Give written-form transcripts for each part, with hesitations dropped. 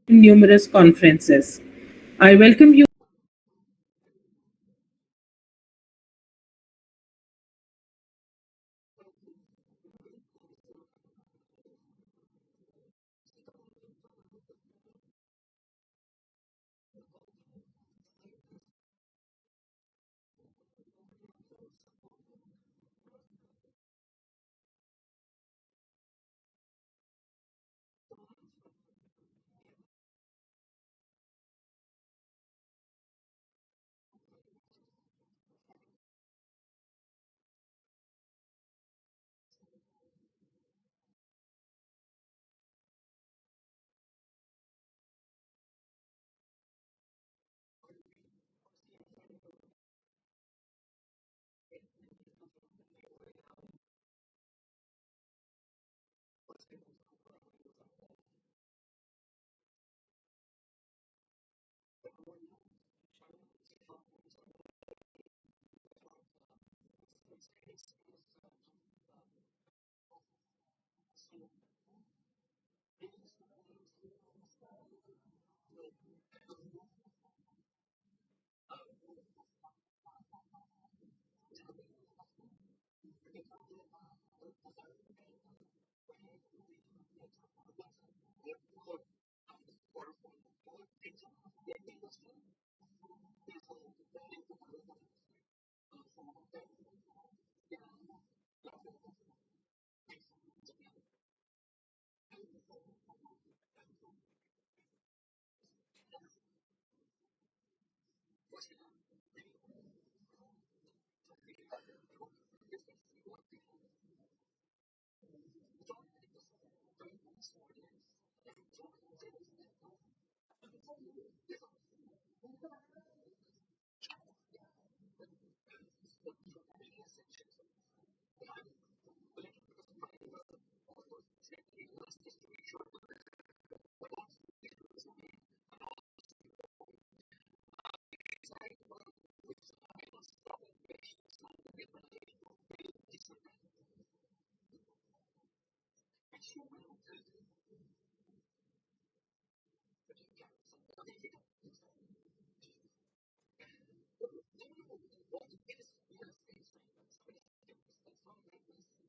numerous conferences. I welcome you.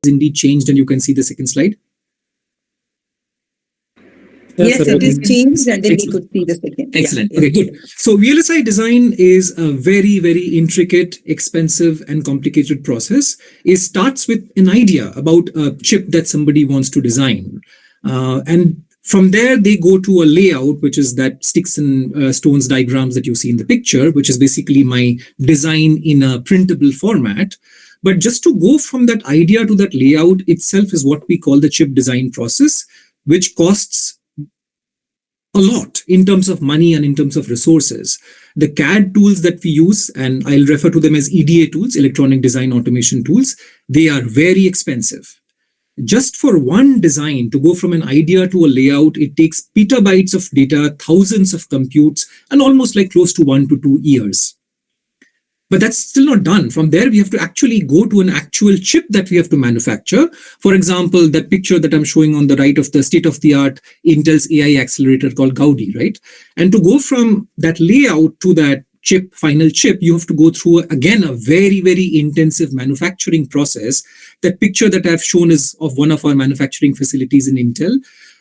Indeed changed, and you can see the second slide. Yes, it is changed, and then we could see the second. Excellent. Okay, good. So VLSI design is a very, very intricate, expensive, and complicated process. It starts with an idea about a chip that somebody wants to design. And from there, they go to a layout, which is that sticks and stones diagrams that you see in the picture, which is basically my design in a printable format. But just to go from that idea to that layout itself is what we call the chip design process, which costs a lot in terms of money and in terms of resources. The CAD tools that we use, and I'll refer to them as EDA tools, electronic design automation tools, they are very expensive. Just for one design to go from an idea to a layout, it takes petabytes of data, thousands of computes, and almost like close to 1 to 2 years. But that's still not done. From there, we have to actually go to an actual chip that we have to manufacture. For example, that picture that I'm showing on the right of the state-of-the-art Intel's AI accelerator called Gaudi, right? And to go from that layout to that chip, final chip, you have to go through, again, a very, very intensive manufacturing process. That picture that I've shown is of one of our manufacturing facilities in Intel.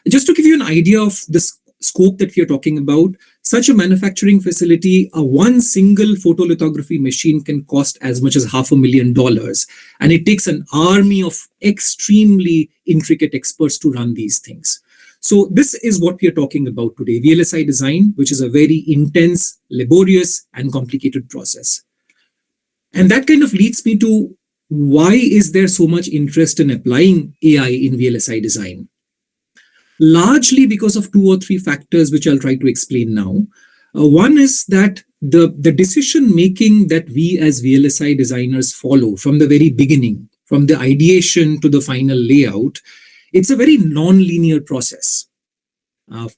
Just to give you an idea of this scope that we are talking about, such a manufacturing facility, a one single photolithography machine can cost as much as $500,000. And it takes an army of extremely intricate experts to run these things. So this is what we are talking about today, VLSI design, which is a very intense, laborious, and complicated process. And that kind of leads me to why is there so much interest in applying AI in VLSI design? Largely because of 2 or 3 factors, which I'll try to explain now. One is that the decision making that we as VLSI designers follow from the very beginning, from the ideation to the final layout, it's a very non-linear process.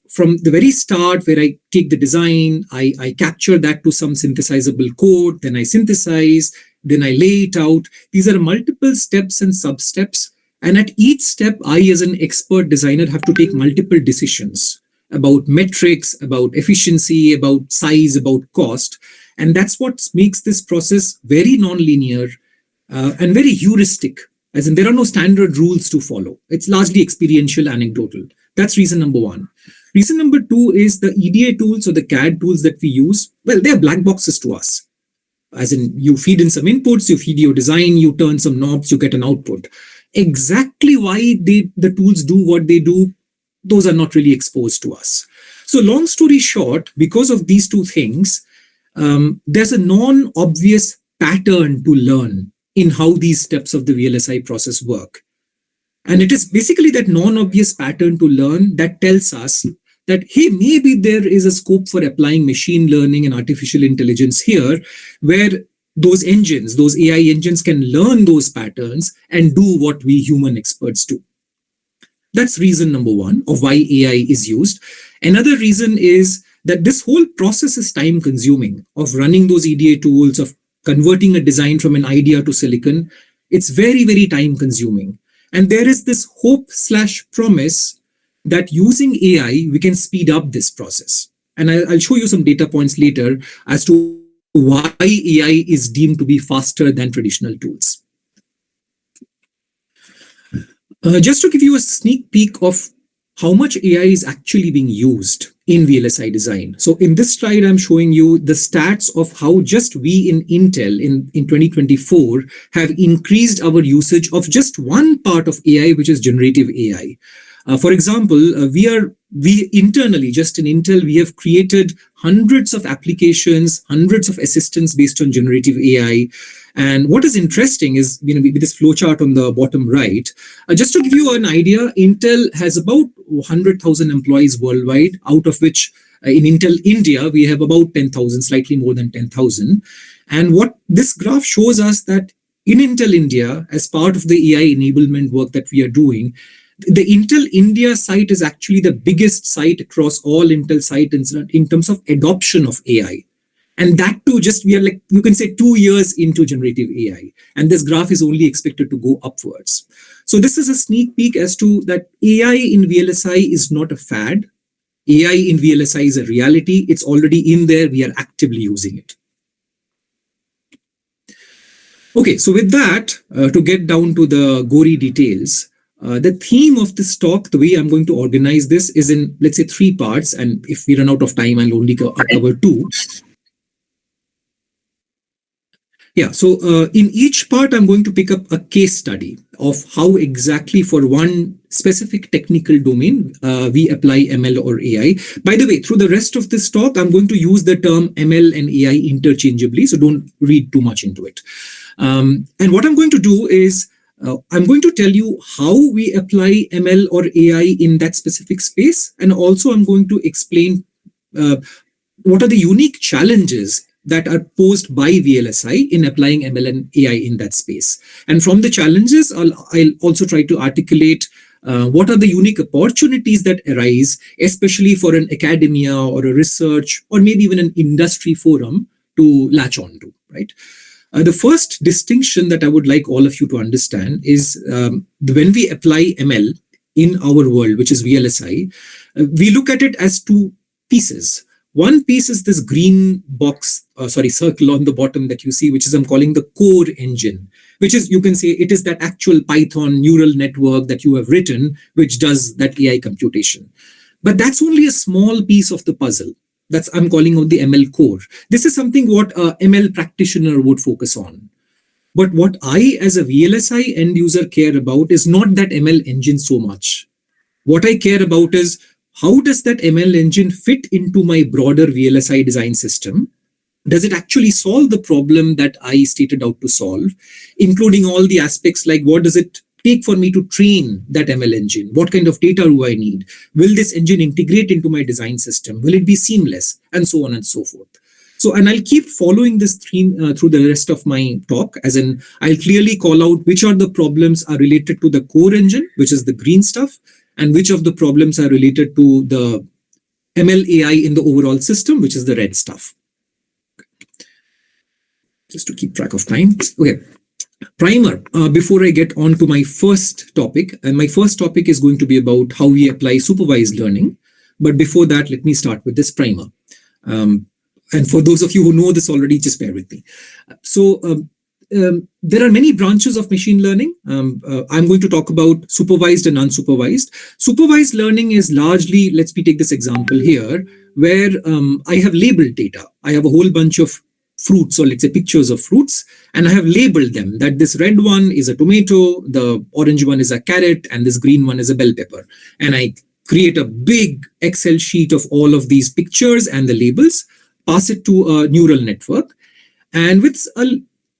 From the very start, where I take the design, I capture that to some synthesizable code, then I synthesize, then I lay it out. These are multiple steps and sub-steps. And at each step, I, as an expert designer, have to take multiple decisions. about metrics, about efficiency, about size, about cost. And that's what makes this process very non-linear and very heuristic, as in there are no standard rules to follow. It's largely experiential, anecdotal. That's reason number one. Reason number two is the EDA tools or the CAD tools that we use, well, they're black boxes to us. As in, you feed in some inputs, you feed your design, you turn some knobs, you get an output. Exactly why the tools do what they do, those are not really exposed to us. So long story short, because of these two things, there's a non-obvious pattern to learn in how these steps of the VLSI process work. And it is basically that non-obvious pattern to learn that tells us that, hey, maybe there is a scope for applying machine learning and artificial intelligence here, where those engines, those AI engines can learn those patterns and do what we human experts do. That's reason number one of why AI is used. Another reason is that this whole process is time consuming of running those EDA tools, of converting a design from an idea to silicon. It's very, very time consuming. And there is this hope/promise that using AI, we can speed up this process. And I'll show you some data points later as to why AI is deemed to be faster than traditional tools. Just to give you a sneak peek of how much AI is actually being used in VLSI design. So in this slide, I'm showing you the stats of how just we in Intel in 2024 have increased our usage of just one part of AI, which is generative AI. For example, we internally, just in Intel, we have created hundreds of applications, hundreds of assistants based on generative AI. And what is interesting is, with this flowchart on the bottom right, just to give you an idea, Intel has about 100,000 employees worldwide, out of which in Intel India, we have about 10,000, slightly more than 10,000. And what this graph shows us that in Intel India, as part of the AI enablement work that we are doing, the Intel India site is actually the biggest site across all Intel sites in terms of adoption of AI. And that too, we are like, you can say 2 years into generative AI. And this graph is only expected to go upwards. So this is a sneak peek as to that AI in VLSI is not a fad. AI in VLSI is a reality. It's already in there. We are actively using it. Okay, so with that, to get down to the gory details, the theme of this talk, the way I'm going to organize this is in, let's say, 3 parts. And if we run out of time, I'll only cover 2. Yeah, so in each part, I'm going to pick up a case study of how exactly for one specific technical domain, we apply ML or AI. By the way, through the rest of this talk, I'm going to use the term ML and AI interchangeably, so don't read too much into it. And what I'm going to do is, I'm going to tell you how we apply ML or AI in that specific space. And also I'm going to explain what are the unique challenges that are posed by VLSI in applying ML and AI in that space. And from the challenges, I'll also try to articulate what are the unique opportunities that arise, especially for an academia or a research or maybe even an industry forum to latch on to, right? The first distinction that I would like all of you to understand is when we apply ML in our world, which is VLSI, we look at it as 2 pieces. One piece is this green circle on the bottom that you see, which is I'm calling the core engine, which is, you can say it is that actual Python neural network that you have written, which does that AI computation. But that's only a small piece of the puzzle. That's I'm calling out the ML core. This is something what a ML practitioner would focus on. But what I as a VLSI end user care about is not that ML engine so much. What I care about is how does that ML engine fit into my broader VLSI design system? Does it actually solve the problem that I stated out to solve, including all the aspects like what does it take for me to train that ML engine? What kind of data do I need? Will this engine integrate into my design system? Will it be seamless? And so on and so forth. So, and I'll keep following this theme through the rest of my talk, as in I'll clearly call out which are the problems are related to the core engine, which is the green stuff, and which of the problems are related to the ML AI in the overall system, which is the red stuff. Just to keep track of time. Okay. Primer, before I get on to my first topic, and my first topic is going to be about how we apply supervised learning. But before that, let me start with this primer. And for those of you who know this already, just bear with me. So there are many branches of machine learning. I'm going to talk about supervised and unsupervised. Supervised learning is largely, let's take this example here, where I have labeled data. I have a whole bunch of fruits, or let's say pictures of fruits, and I have labeled them that this red one is a tomato, the orange one is a carrot, and this green one is a bell pepper. And I create a big Excel sheet of all of these pictures and the labels, pass it to a neural network, and with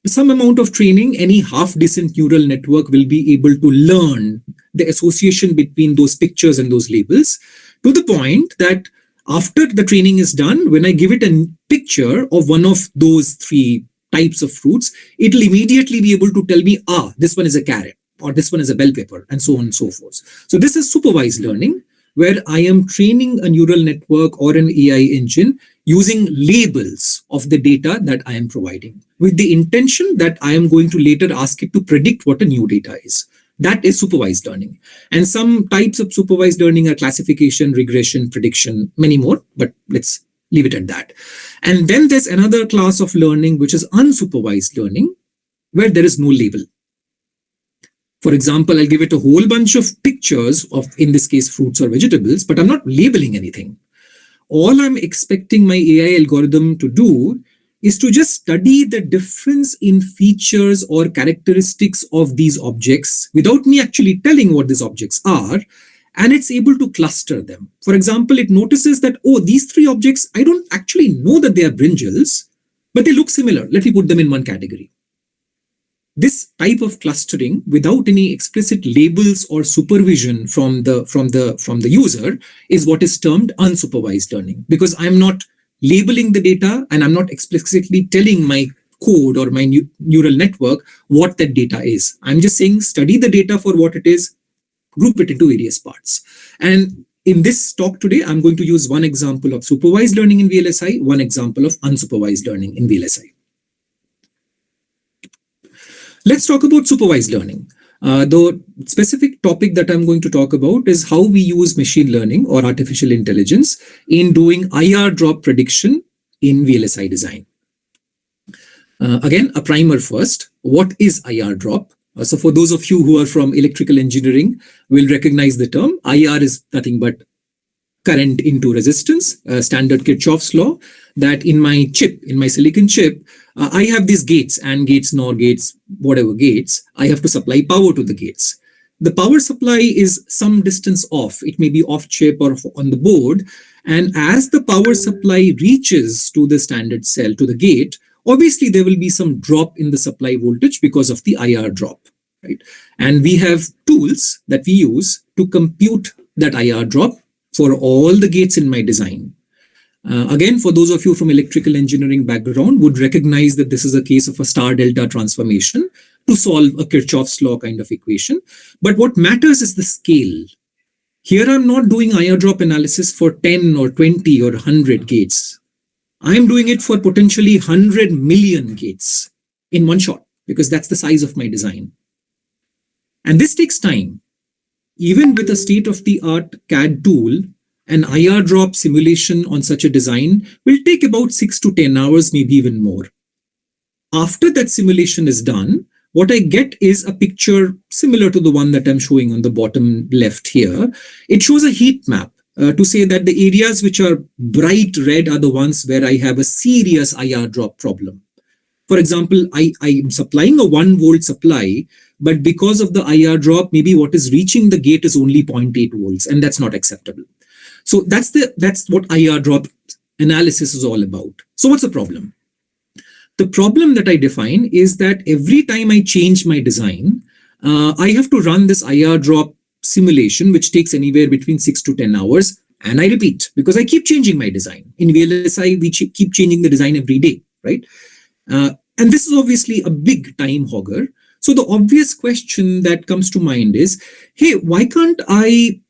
some amount of training, any half-decent neural network will be able to learn the association between those pictures and those labels, to the point that after the training is done, when I give it a picture of one of those three types of fruits, it will immediately be able to tell me, this one is a carrot, or this one is a bell pepper, and so on and so forth. So this is supervised learning, where I am training a neural network or an AI engine using labels of the data that I am providing, with the intention that I am going to later ask it to predict what a new data is. That is supervised learning. And some types of supervised learning are classification, regression, prediction, many more, but let's leave it at that. And then there's another class of learning, which is unsupervised learning, where there is no label. For example, I'll give it a whole bunch of pictures of, in this case, fruits or vegetables, but I'm not labeling anything. All I'm expecting my AI algorithm to do is to just study the difference in features or characteristics of these objects without me actually telling what these objects are, and it's able to cluster them. For example, it notices that, these three objects, I don't actually know that they are brinjals, but they look similar. Let me put them in one category. This type of clustering, without any explicit labels or supervision from the user, is what is termed unsupervised learning, because I'm not labeling the data and I'm not explicitly telling my code or my neural network what that data is. I'm just saying, study the data for what it is, group it into various parts. And in this talk today, I'm going to use one example of supervised learning in VLSI, one example of unsupervised learning in VLSI. Let's talk about supervised learning. The specific topic that I'm going to talk about is how we use machine learning or artificial intelligence in doing IR drop prediction in VLSI design. Again, a primer first. What is IR drop? So for those of you who are from electrical engineering, will recognize the term. IR is nothing but current into resistance, standard Kirchhoff's law, that in my chip, in my silicon chip, I have these gates, AND gates, NOR gates, whatever gates. I have to supply power to the gates. The power supply is some distance off. It may be off chip or on the board. And as the power supply reaches to the standard cell, to the gate, obviously there will be some drop in the supply voltage because of the IR drop, right? And we have tools that we use to compute that IR drop for all the gates in my design. Again, for those of you from electrical engineering background would recognize that this is a case of a star-delta transformation to solve a Kirchhoff's law kind of equation. But what matters is the scale. Here I'm not doing IR drop analysis for 10 or 20 or 100 gates. I'm doing it for potentially 100 million gates in one shot, because that's the size of my design. And this takes time. Even with a state-of-the-art CAD tool, an IR drop simulation on such a design will take about 6 to 10 hours, maybe even more. After that simulation is done, what I get is a picture similar to the one that I'm showing on the bottom left here. It shows a heat map to say that the areas which are bright red are the ones where I have a serious IR drop problem. For example, I am supplying a 1 volt supply, but because of the IR drop, maybe what is reaching the gate is only 0.8 volts, and that's not acceptable. So that's what IR drop analysis is all about. So what's the problem? The problem that I define is that every time I change my design, I have to run this IR drop simulation, which takes anywhere between 6 to 10 hours. And I repeat, because I keep changing my design. In VLSI, we keep changing the design every day, right? And this is obviously a big time hogger. So the obvious question that comes to mind is, hey, why can't I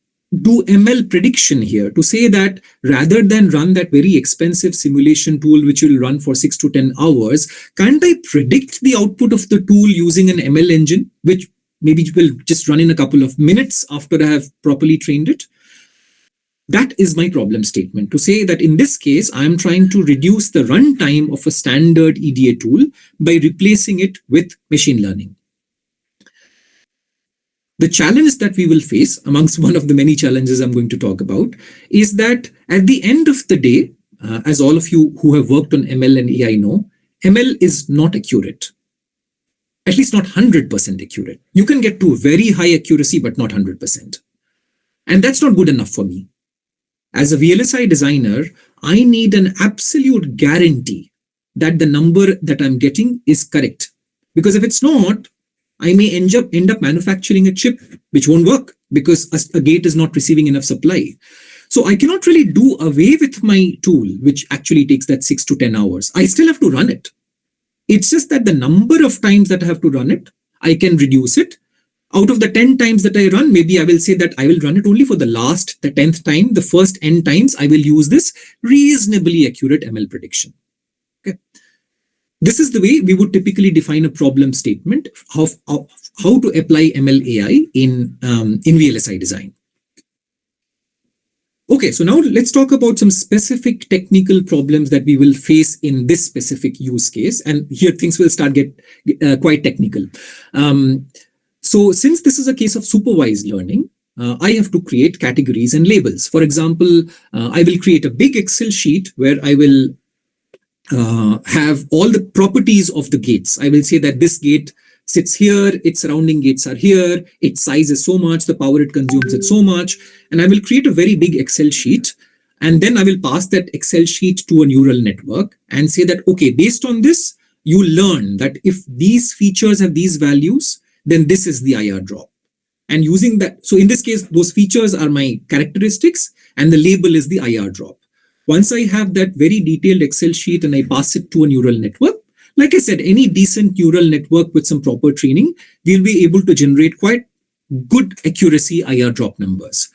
do ML prediction here to say that rather than run that very expensive simulation tool, which will run for 6 to 10 hours, can't I predict the output of the tool using an ML engine, which maybe will just run in a couple of minutes after I have properly trained it? That is my problem statement, to say that in this case, I'm trying to reduce the runtime of a standard EDA tool by replacing it with machine learning. The challenge that we will face, amongst one of the many challenges I'm going to talk about, is that at the end of the day, as all of you who have worked on ML and AI know, ML is not accurate. At least not 100% accurate. You can get to very high accuracy, but not 100%. And that's not good enough for me. As a VLSI designer, I need an absolute guarantee that the number that I'm getting is correct. Because if it's not, I may end up manufacturing a chip which won't work because a gate is not receiving enough supply. So I cannot really do away with my tool, which actually takes that 6 to 10 hours. I still have to run it. It's just that the number of times that I have to run it, I can reduce it. Out of the 10 times that I run, maybe I will say that I will run it only for the 10th time. The first n times, I will use this reasonably accurate ML prediction. Okay. This is the way we would typically define a problem statement of how to apply ML AI in VLSI design. Okay, so now let's talk about some specific technical problems that we will face in this specific use case. And here things will start get quite technical. So since this is a case of supervised learning, I have to create categories and labels. For example, I will create a big Excel sheet where I will have all the properties of the gates. I will say that this gate sits here, its surrounding gates are here, its size is so much, the power it consumes is so much, and I will create a very big Excel sheet, and then I will pass that Excel sheet to a neural network and say that, okay, based on this, you learn that if these features have these values, then this is the IR drop. And using that, so in this case, those features are my characteristics and the label is the IR drop. Once I have that very detailed Excel sheet and I pass it to a neural network, like I said, any decent neural network with some proper training, we'll be able to generate quite good accuracy IR drop numbers.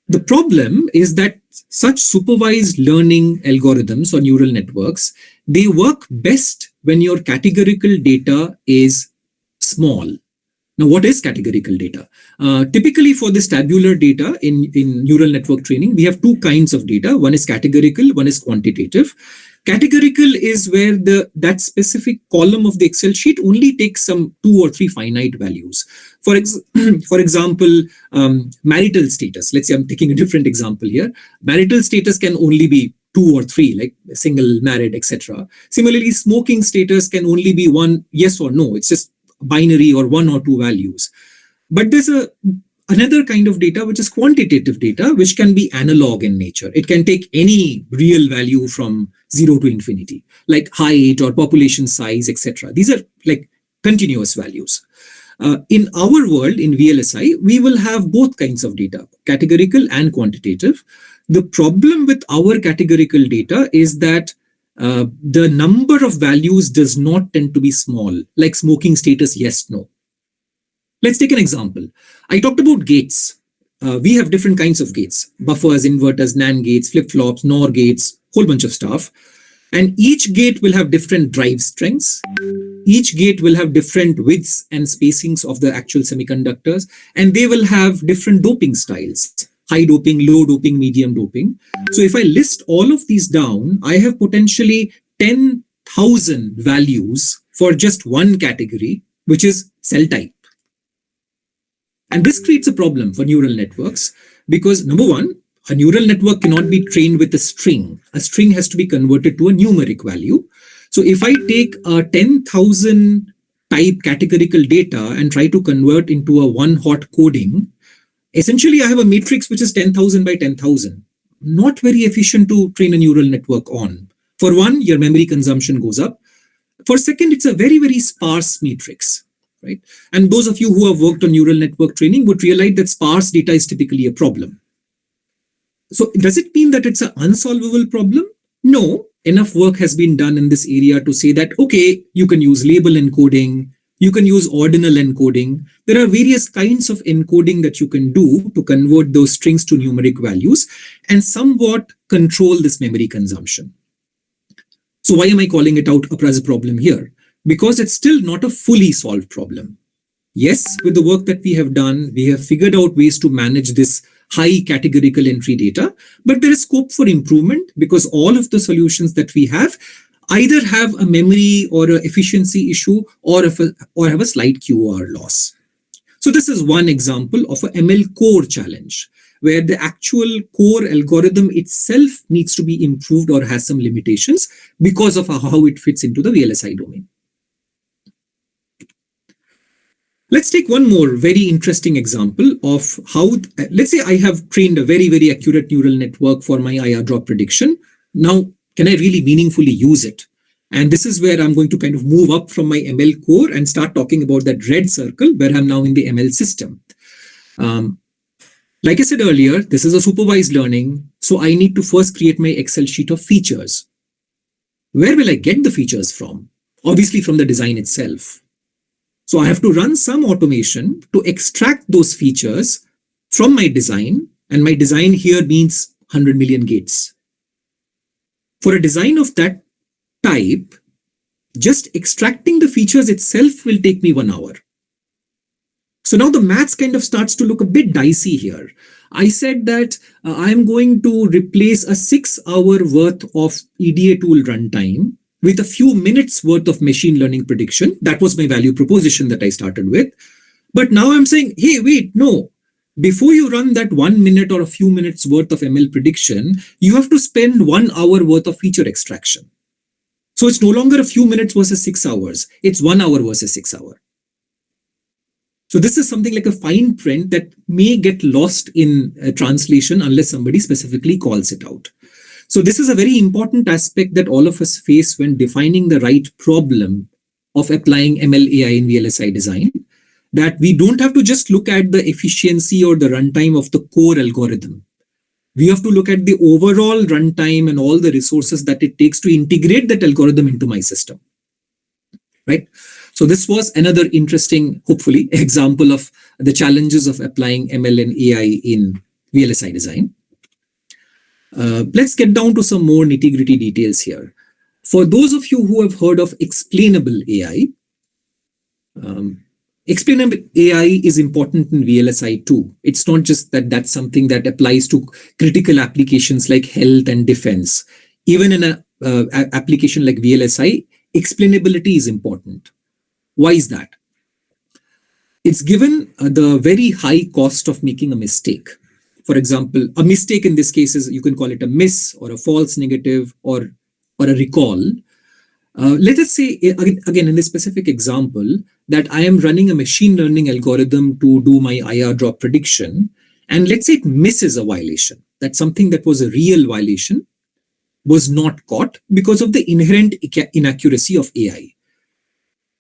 The problem is that such supervised learning algorithms or neural networks, they work best when your categorical data is small. Now, what is categorical data? Typically for this tabular data in neural network training, we have two kinds of data. One is categorical, one is quantitative. Categorical is where that specific column of the Excel sheet only takes some 2 or 3 finite values. For example, marital status. Let's say I'm taking a different example here. Marital status can only be 2 or 3, like single, married, etc. Similarly, smoking status can only be 1 yes or no. It's just binary or 1 or 2 values. But there's another kind of data which is quantitative data, which can be analog in nature. It can take any real value from 0 to infinity, like height or population size, etc. These are like continuous values. In our world, in VLSI, we will have both kinds of data, categorical and quantitative. The problem with our categorical data is that the number of values does not tend to be small, like smoking status, yes, no. Let's take an example. I talked about gates. We have different kinds of gates, buffers, inverters, NAND gates, flip-flops, NOR gates, whole bunch of stuff. And each gate will have different drive strengths. Each gate will have different widths and spacings of the actual semiconductors, and they will have different doping styles, high doping, low doping, medium doping. So if I list all of these down, I have potentially 10,000 values for just one category, which is cell type. And this creates a problem for neural networks because, number one, a neural network cannot be trained with a string. A string has to be converted to a numeric value. So if I take a 10,000 type categorical data and try to convert into a one-hot coding, essentially I have a matrix which is 10,000 by 10,000. Not very efficient to train a neural network on. For one, your memory consumption goes up. For second, it's a very, very sparse matrix. Right? And those of you who have worked on neural network training would realize that sparse data is typically a problem. So does it mean that it's an unsolvable problem? No, enough work has been done in this area to say that, okay, you can use label encoding, you can use ordinal encoding. There are various kinds of encoding that you can do to convert those strings to numeric values and somewhat control this memory consumption. So why am I calling it out as a problem here? Because it's still not a fully solved problem. Yes, with the work that we have done, we have figured out ways to manage this high categorical entry data, but there is scope for improvement because all of the solutions that we have either have a memory or an efficiency issue or have a slight QOR loss. So this is one example of a ML core challenge where the actual core algorithm itself needs to be improved or has some limitations because of how it fits into the VLSI domain. Let's take one more very interesting example of how, let's say I have trained a very, very accurate neural network for my IR drop prediction. Now, can I really meaningfully use it? And this is where I'm going to kind of move up from my ML core and start talking about that red circle where I'm now in the ML system. Like I said earlier, this is a supervised learning. So I need to first create my Excel sheet of features. Where will I get the features from? Obviously from the design itself. So I have to run some automation to extract those features from my design. And my design here means 100 million gates. For a design of that type, just extracting the features itself will take me 1 hour. So now the maths kind of starts to look a bit dicey here. I said that I'm going to replace a 6-hour worth of EDA tool runtime with a few minutes worth of machine learning prediction. That was my value proposition that I started with. But now I'm saying, hey, wait, no. Before you run that 1 minute or a few minutes worth of ML prediction, you have to spend 1 hour worth of feature extraction. So it's no longer a few minutes versus 6 hours. It's 1 hour versus 6 hours. So this is something like a fine print that may get lost in translation unless somebody specifically calls it out. So this is a very important aspect that all of us face when defining the right problem of applying ML AI in VLSI design, that we don't have to just look at the efficiency or the runtime of the core algorithm. We have to look at the overall runtime and all the resources that it takes to integrate that algorithm into my system, right? So this was another interesting, hopefully, example of the challenges of applying ML and AI in VLSI design. Let's get down to some more nitty-gritty details here. For those of you who have heard of explainable AI, explainable AI is important in VLSI too. It's not just that that's something that applies to critical applications like health and defense. Even in an application like VLSI, explainability is important. Why is that? It's given the very high cost of making a mistake. For example, a mistake in this case is, you can call it a miss or a false negative or a recall. Let us say, again, in this specific example, that I am running a machine learning algorithm to do my IR drop prediction. And let's say it misses a violation. That something that was a real violation was not caught because of the inherent inaccuracy of AI.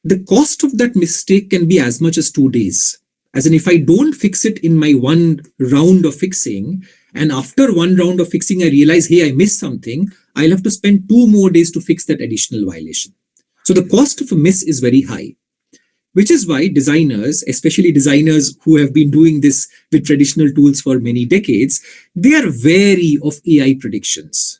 The cost of that mistake can be as much as 2 days. As in, if I don't fix it in my 1 round of fixing, and after 1 round of fixing, I realize, hey, I missed something, I'll have to spend 2 more days to fix that additional violation. So the cost of a miss is very high, which is why designers, especially designers who have been doing this with traditional tools for many decades, they are wary of AI predictions.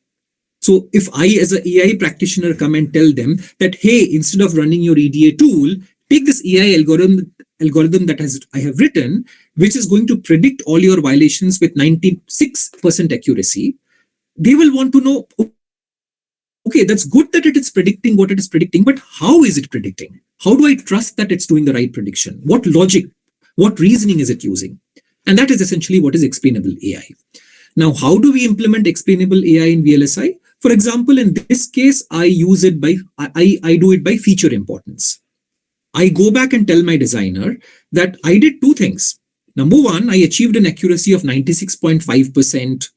So if I, as an AI practitioner, come and tell them that, hey, instead of running your EDA tool, take this AI algorithm that I have written, which is going to predict all your violations with 96% accuracy, they will want to know, okay, that's good that it is predicting what it is predicting, but how is it predicting? How do I trust that it's doing the right prediction? What logic, what reasoning is it using? And that is essentially what is explainable AI. Now, how do we implement explainable AI in VLSI? For example, in this case, I use it by, I do it by feature importance. I go back and tell my designer that I did 2 things. Number 1, I achieved an accuracy of 96.5%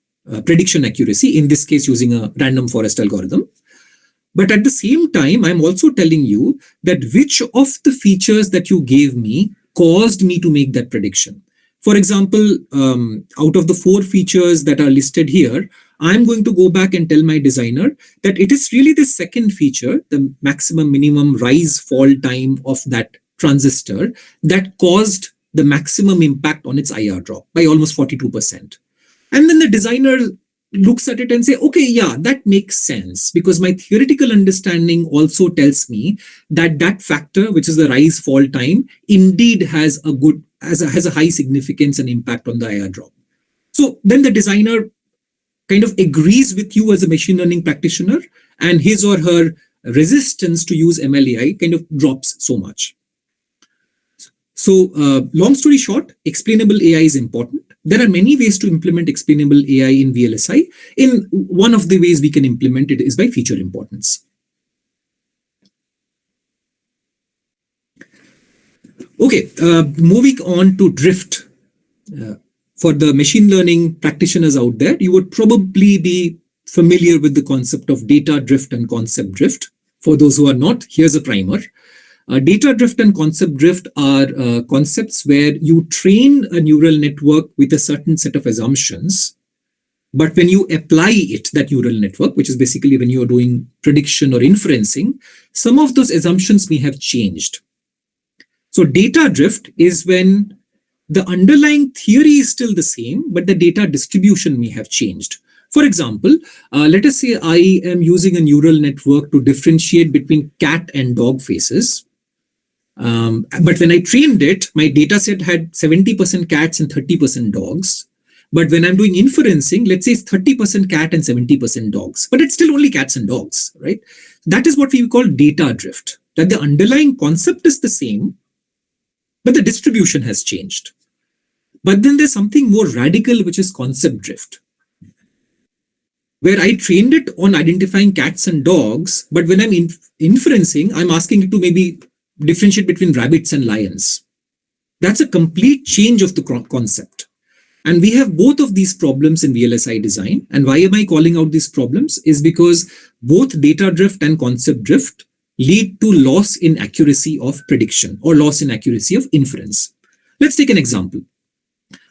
prediction accuracy, in this case using a random forest algorithm. But at the same time, I'm also telling you that which of the features that you gave me caused me to make that prediction. For example, out of the 4 features that are listed here, I'm going to go back and tell my designer that it is really the second feature, the maximum minimum rise fall time of that transistor, that caused the maximum impact on its IR drop by almost 42%. And then the designer looks at it and say, okay, yeah, that makes sense, because my theoretical understanding also tells me that that factor, which is the rise fall time, indeed has a high significance and impact on the IR drop. So then the designer kind of agrees with you as a machine learning practitioner, and his or her resistance to use MLAI kind of drops so much. So long story short, explainable AI is important. There are many ways to implement explainable AI in VLSI. In one of the ways we can implement it is by feature importance. Okay, moving on to drift. For the machine learning practitioners out there, you would probably be familiar with the concept of data drift and concept drift. For those who are not, here's a primer. Data drift and concept drift are concepts where you train a neural network with a certain set of assumptions, but when you apply it, that neural network, which is basically when you are doing prediction or inferencing, some of those assumptions may have changed. So data drift is when the underlying theory is still the same, but the data distribution may have changed. For example, let us say I am using a neural network to differentiate between cat and dog faces. But when I trained it, my data set had 70% cats and 30% dogs. But when I'm doing inferencing, let's say it's 30% cat and 70% dogs, but it's still only cats and dogs, right? That is what we call data drift, that the underlying concept is the same, but the distribution has changed. But then there's something more radical, which is concept drift, where I trained it on identifying cats and dogs, but when I'm inferencing, I'm asking it to maybe differentiate between rabbits and lions. That's a complete change of the concept. And we have both of these problems in VLSI design. And why am I calling out these problems? Is because both data drift and concept drift lead to loss in accuracy of prediction or loss in accuracy of inference. Let's take an example.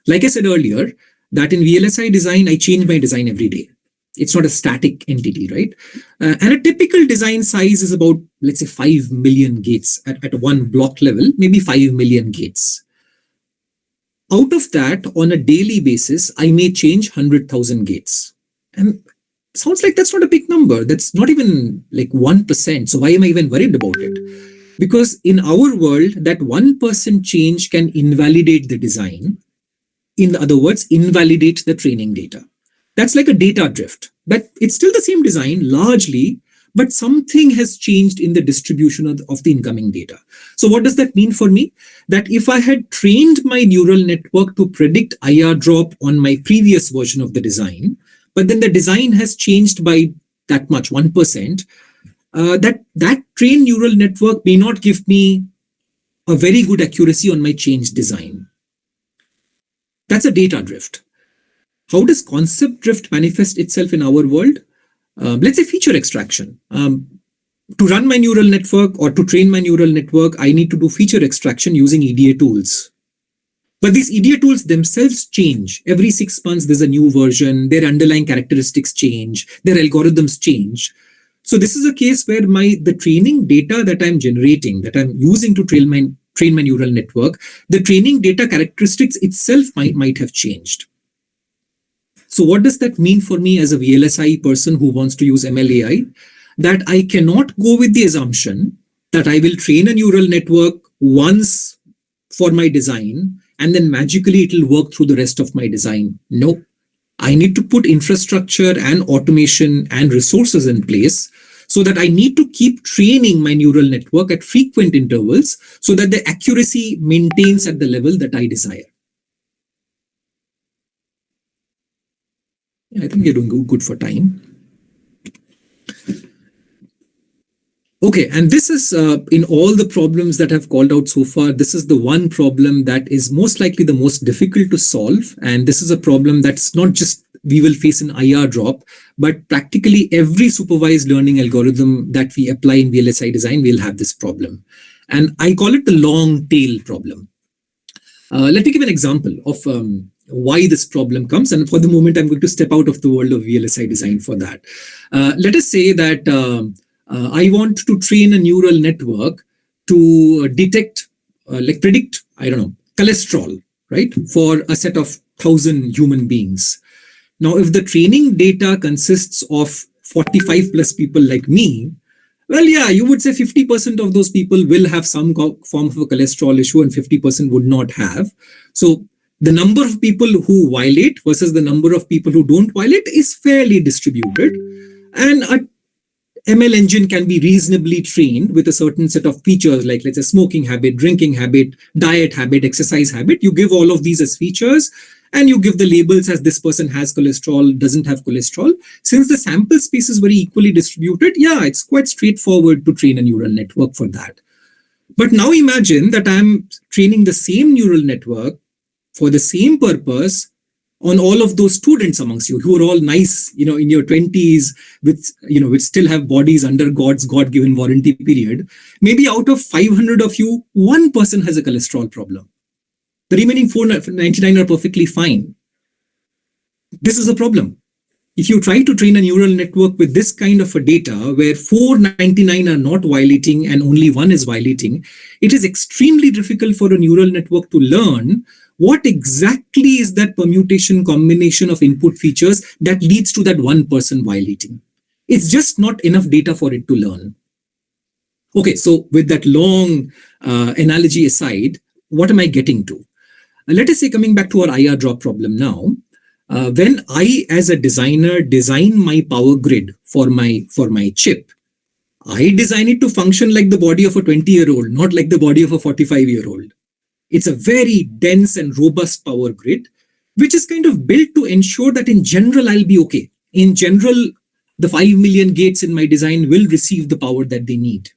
Like I said earlier, that in VLSI design, I change my design every day. It's not a static entity, right? And a typical design size is about, let's say, 5 million gates at one block level, maybe 5 million gates. Out of that, on a daily basis, I may change 100,000 gates. And sounds like that's not a big number. That's not even like 1%. So why am I even worried about it? Because in our world, that 1% change can invalidate the design. In other words, invalidate the training data. That's like a data drift. That it's still the same design largely, but something has changed in the distribution of the incoming data. So what does that mean for me? That if I had trained my neural network to predict IR drop on my previous version of the design, but then the design has changed by that much, 1%, that trained neural network may not give me a very good accuracy on my changed design. That's a data drift. How does concept drift manifest itself in our world? Let's say feature extraction. To run my neural network or to train my neural network, I need to do feature extraction using EDA tools. But these EDA tools themselves change. Every 6 months, there's a new version. Their underlying characteristics change. Their algorithms change. So this is a case where the training data that I'm generating, that I'm using to train my neural network, the training data characteristics itself might have changed. So what does that mean for me as a VLSI person who wants to use MLAI? That I cannot go with the assumption that I will train a neural network once for my design and then magically it will work through the rest of my design. No, I need to put infrastructure and automation and resources in place so that I need to keep training my neural network at frequent intervals so that the accuracy maintains at the level that I desire. I think you're doing good for time. Okay, and this is in all the problems that I've called out so far, this is the one problem that is most likely the most difficult to solve. And this is a problem that's not just we will face an IR drop, but practically every supervised learning algorithm that we apply in VLSI design will have this problem. And I call it the long tail problem. Let me give an example of why this problem comes. And for the moment, I'm going to step out of the world of VLSI design for that. Let us say that I want to train a neural network to detect, predict, cholesterol, right, for a set of 1,000 human beings. Now, if the training data consists of 45 plus people like me, well, yeah, you would say 50% of those people will have some form of a cholesterol issue and 50% would not have. So the number of people who violate versus the number of people who don't violate is fairly distributed. And a ML engine can be reasonably trained with a certain set of features, like let's say smoking habit, drinking habit, diet habit, exercise habit. You give all of these as features and you give the labels as this person has cholesterol, doesn't have cholesterol. Since the sample space is very equally distributed, yeah, it's quite straightforward to train a neural network for that. But now imagine that I'm training the same neural network for the same purpose on all of those students amongst you who are all nice, in your 20s, which still have bodies under God's God-given warranty period. Maybe out of 500 of you, one person has a cholesterol problem. The remaining 499 are perfectly fine. This is a problem. If you try to train a neural network with this kind of a data where 499 are not violating and only one is violating, it is extremely difficult for a neural network to learn what exactly is that permutation combination of input features that leads to that one person violating. It's just not enough data for it to learn. Okay, so with that long analogy aside, what am I getting to? Let us say, coming back to our IR drop problem now, when I, as a designer, design my power grid for my chip, I design it to function like the body of a 20-year-old, not like the body of a 45-year-old. It's a very dense and robust power grid, which is kind of built to ensure that in general, I'll be okay. In general, the 5 million gates in my design will receive the power that they need.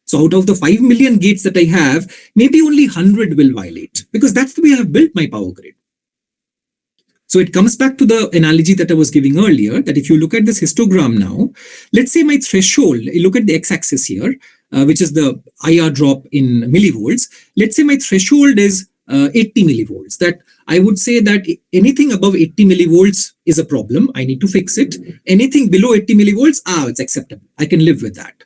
So out of the 5 million gates that I have, maybe only 100 will violate, because that's the way I have built my power grid. So it comes back to the analogy that I was giving earlier, that if you look at this histogram now, let's say my threshold, you look at the x-axis here, which is the IR drop in millivolts. Let's say my threshold is 80 millivolts. That I would say that anything above 80 millivolts is a problem. I need to fix it. Anything below 80 millivolts, it's acceptable. I can live with that.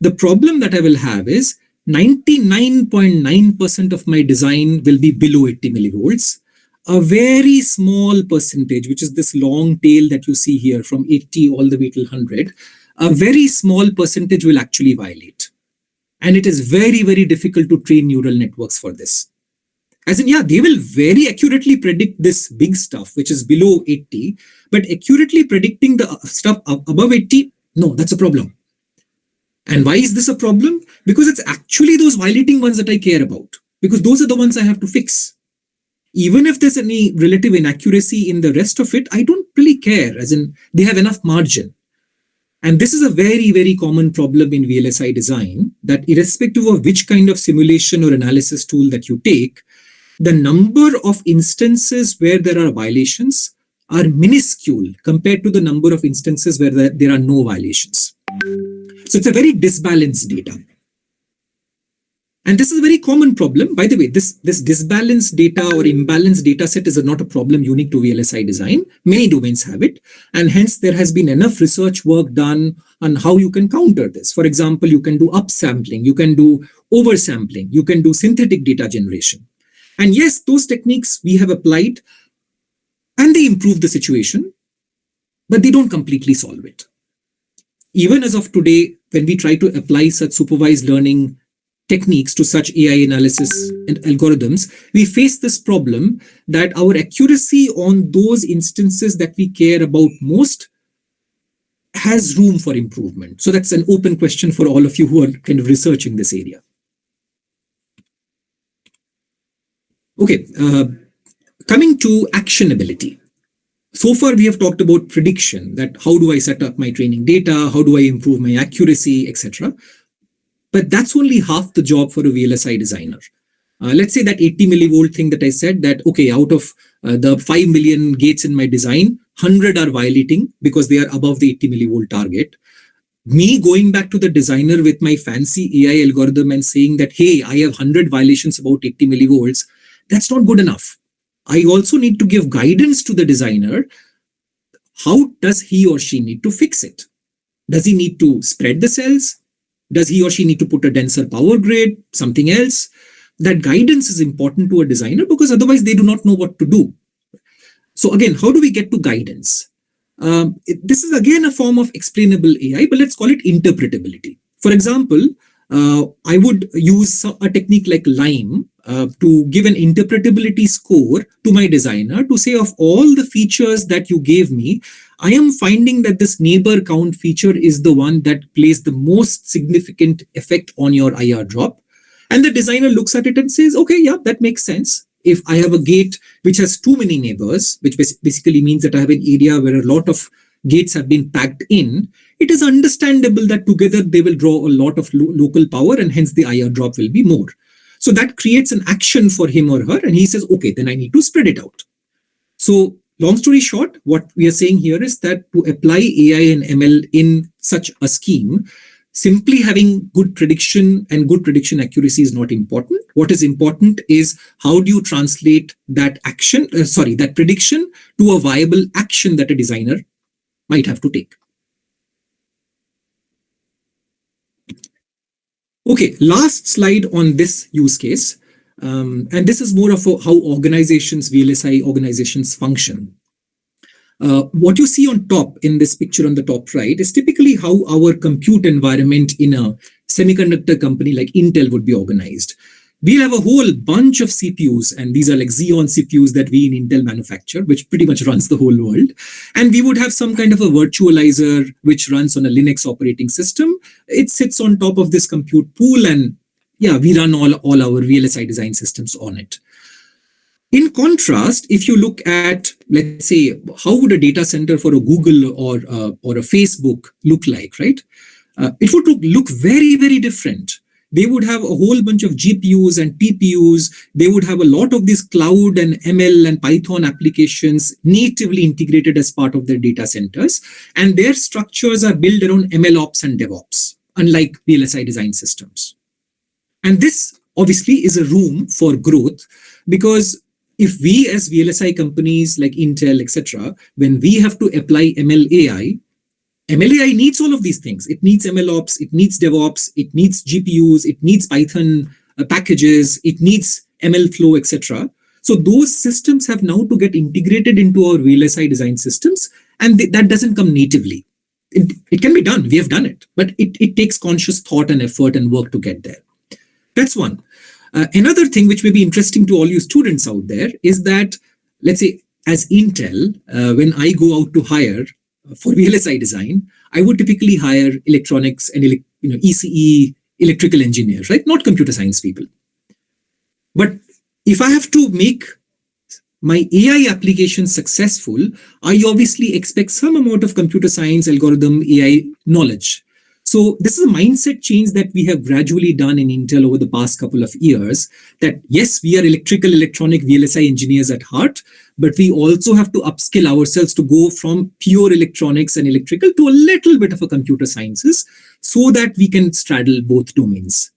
The problem that I will have is 99.9% of my design will be below 80 millivolts. A very small percentage, which is this long tail that you see here from 80 all the way till 100, a very small percentage will actually violate. And it is very, very difficult to train neural networks for this. As in, they will very accurately predict this big stuff, which is below 80, but accurately predicting the stuff above 80, no, that's a problem. And why is this a problem? Because it's actually those violating ones that I care about, because those are the ones I have to fix. Even if there's any relative inaccuracy in the rest of it, I don't really care, as in they have enough margin. And this is a very, very common problem in VLSI design, that irrespective of which kind of simulation or analysis tool that you take, the number of instances where there are violations are minuscule compared to the number of instances where there are no violations. So it's a very disbalanced data. And this is a very common problem. By the way, this disbalanced data or imbalanced data set is not a problem unique to VLSI design. Many domains have it. And hence, there has been enough research work done on how you can counter this. For example, you can do upsampling, you can do oversampling, you can do synthetic data generation. And yes, those techniques we have applied and they improve the situation, but they don't completely solve it. Even as of today, when we try to apply such supervised learning techniques to such AI analysis and algorithms, we face this problem that our accuracy on those instances that we care about most has room for improvement. So that's an open question for all of you who are kind of researching this area. Okay, coming to actionability. So far, we have talked about prediction, that how do I set up my training data, how do I improve my accuracy, etc. But that's only half the job for a VLSI designer. Let's say that 80 millivolt thing that I said, that, okay, out of the 5 million gates in my design, 100 are violating because they are above the 80 millivolt target. Me going back to the designer with my fancy AI algorithm and saying that, hey, I have 100 violations about 80 millivolts, that's not good enough. I also need to give guidance to the designer. How does he or she need to fix it? Does he need to spread the cells? Does he or she need to put a denser power grid? Something else? That guidance is important to a designer because otherwise they do not know what to do. So again, how do we get to guidance? This is again a form of explainable AI, but let's call it interpretability. For example, I would use a technique like LIME to give an interpretability score to my designer to say, of all the features that you gave me, I am finding that this neighbor count feature is the one that plays the most significant effect on your IR drop. And the designer looks at it and says, okay, yeah, that makes sense. If I have a gate which has too many neighbors, which basically means that I have an area where a lot of gates have been packed in, it is understandable that together they will draw a lot of local power, and hence the IR drop will be more. So that creates an action for him or her, and he says, okay, then I need to spread it out. So long story short, what we are saying here is that to apply AI and ML in such a scheme, simply having good prediction and good prediction accuracy is not important. What is important is how do you translate that that prediction to a viable action that a designer might have to take. Okay, last slide on this use case. And this is more of how VLSI organizations function. What you see on top in this picture on the top right is typically how our compute environment in a semiconductor company like Intel would be organized. We'll have a whole bunch of CPUs, and these are like Xeon CPUs that we in Intel manufacture, which pretty much runs the whole world. And we would have some kind of a virtualizer which runs on a Linux operating system. It sits on top of this compute pool, and yeah, we run all our VLSI design systems on it. In contrast, if you look at, let's say, how would a data center for a Google or a Facebook look like, right? It would look very, very different. They would have a whole bunch of GPUs and TPUs. They would have a lot of these cloud and ML and Python applications natively integrated as part of their data centers. And their structures are built around MLOps and DevOps, unlike VLSI design systems. And this obviously is a room for growth, because if we as VLSI companies like Intel, etc., when we have to apply ML AI needs all of these things. It needs MLOps, it needs DevOps, it needs GPUs, it needs Python packages, it needs ML flow, etc. So those systems have now to get integrated into our VLSI design systems, and that doesn't come natively. It can be done. We have done it, but it takes conscious thought and effort and work to get there. That's one. Another thing which may be interesting to all you students out there is that, let's say, as Intel, when I go out to hire for VLSI design, I would typically hire electronics and ECE electrical engineers, right? Not computer science people. But if I have to make my AI application successful, I obviously expect some amount of computer science, algorithm, AI knowledge. So this is a mindset change that we have gradually done in Intel over the past couple of years, that yes, we are electrical, electronic, VLSI engineers at heart, but we also have to upskill ourselves to go from pure electronics and electrical to a little bit of a computer sciences so that we can straddle both domains.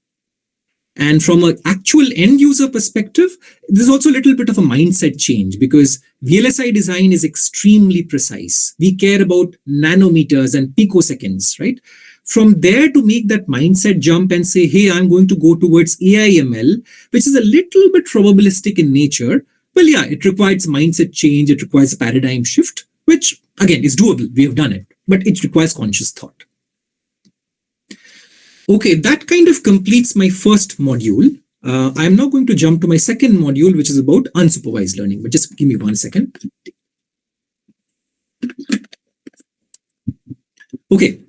And from an actual end user perspective, there's also a little bit of a mindset change, because VLSI design is extremely precise. We care about nanometers and picoseconds, right? From there to make that mindset jump and say, hey, I'm going to go towards AI ML, which is a little bit probabilistic in nature. Well, yeah, it requires mindset change. It requires a paradigm shift, which again is doable. We have done it, but it requires conscious thought. Okay, that kind of completes my first module. I'm now going to jump to my second module, which is about unsupervised learning. But just give me 1 second. Okay.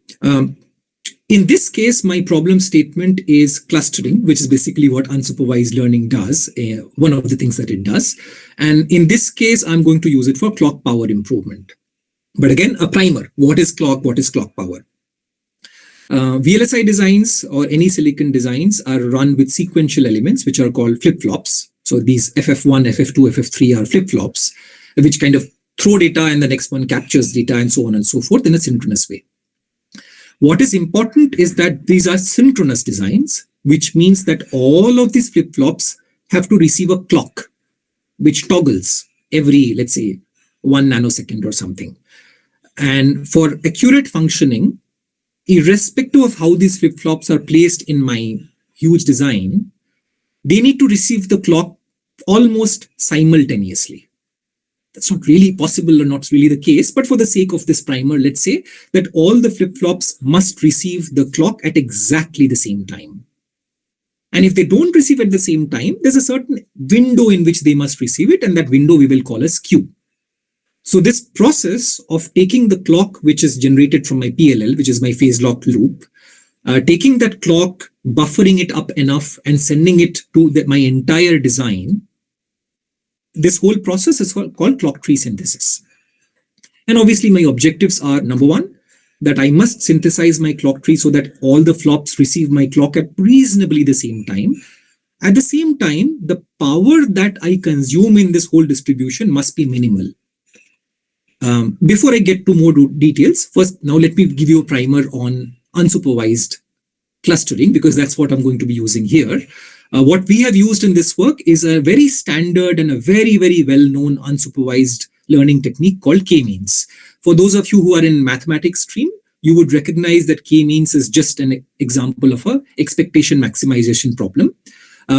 In this case, my problem statement is clustering, which is basically what unsupervised learning does, one of the things that it does. And in this case, I'm going to use it for clock power improvement. But again, a primer. What is clock? What is clock power? VLSI designs or any silicon designs are run with sequential elements, which are called flip-flops. So these FF1, FF2, FF3 are flip-flops, which kind of throw data and the next one captures data and so on and so forth in a synchronous way. What is important is that these are synchronous designs, which means that all of these flip-flops have to receive a clock, which toggles every, let's say, 1 nanosecond or something. And for accurate functioning, irrespective of how these flip-flops are placed in my huge design, they need to receive the clock almost simultaneously. That's not really possible or not really the case, but for the sake of this primer, let's say that all the flip-flops must receive the clock at exactly the same time. And if they don't receive at the same time, there's a certain window in which they must receive it, and that window we will call as Q. So this process of taking the clock which is generated from my PLL, which is my phase lock loop, taking that clock, buffering it up enough and sending it to my entire design, this whole process is called clock tree synthesis. And obviously my objectives are, number one, that I must synthesize my clock tree so that all the flops receive my clock at reasonably the same time. At the same time, the power that I consume in this whole distribution must be minimal. Before I get to more details, first, now let me give you a primer on unsupervised clustering, because that's what I'm going to be using here. What we have used in this work is a very standard and a very, very well-known unsupervised learning technique called K-means. For those of you who are in mathematics stream, you would recognize that K-means is just an example of a expectation maximization problem.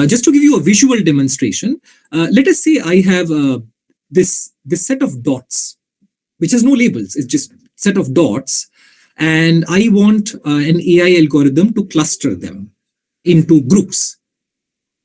Just to give you a visual demonstration, let us say I have this set of dots, which has no labels. It's just set of dots. And I want an AI algorithm to cluster them into groups.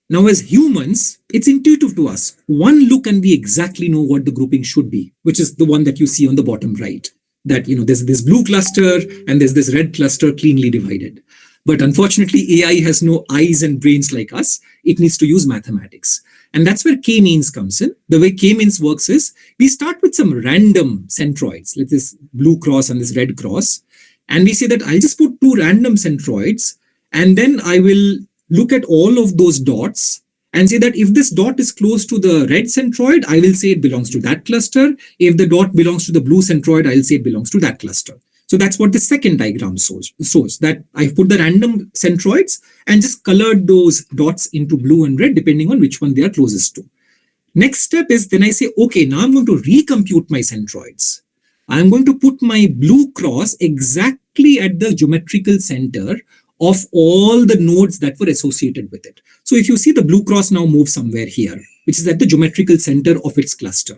Now, as humans, it's intuitive to us. One look and we exactly know what the grouping should be, which is the one that you see on the bottom right. That, there's this blue cluster and there's this red cluster cleanly divided. But unfortunately, AI has no eyes and brains like us. It needs to use mathematics. And that's where K-means comes in. The way K-means works is, we start with some random centroids, like this blue cross and this red cross. And we say that I'll just put two random centroids, and then I will look at all of those dots and say that if this dot is close to the red centroid, I will say it belongs to that cluster. If the dot belongs to the blue centroid, I'll say it belongs to that cluster. So that's what the second diagram shows, that I put the random centroids and just colored those dots into blue and red, depending on which one they are closest to. Next step is, then I say, okay, now I'm going to recompute my centroids. I'm going to put my blue cross exactly at the geometrical center of all the nodes that were associated with it. So if you see, the blue cross now moves somewhere here, which is at the geometrical center of its cluster.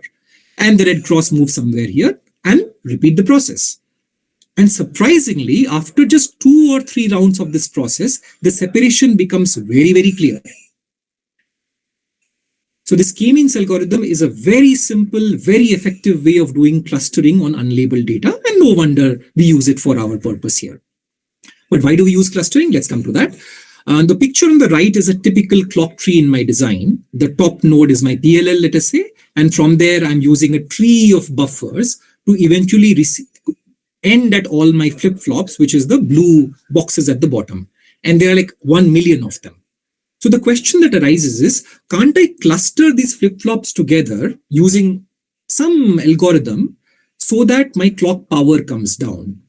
And the red cross moves somewhere here, and repeat the process. And surprisingly, after just 2 or 3 rounds of this process, the separation becomes very, very clear. So this K-means algorithm is a very simple, very effective way of doing clustering on unlabeled data, and no wonder we use it for our purpose here. But why do we use clustering? Let's come to that. The picture on the right is a typical clock tree in my design. The top node is my PLL, let us say, and from there I'm using a tree of buffers to eventually end at all my flip-flops, which is the blue boxes at the bottom. And there are like 1 million of them. So the question that arises is, can't I cluster these flip-flops together using some algorithm so that my clock power comes down?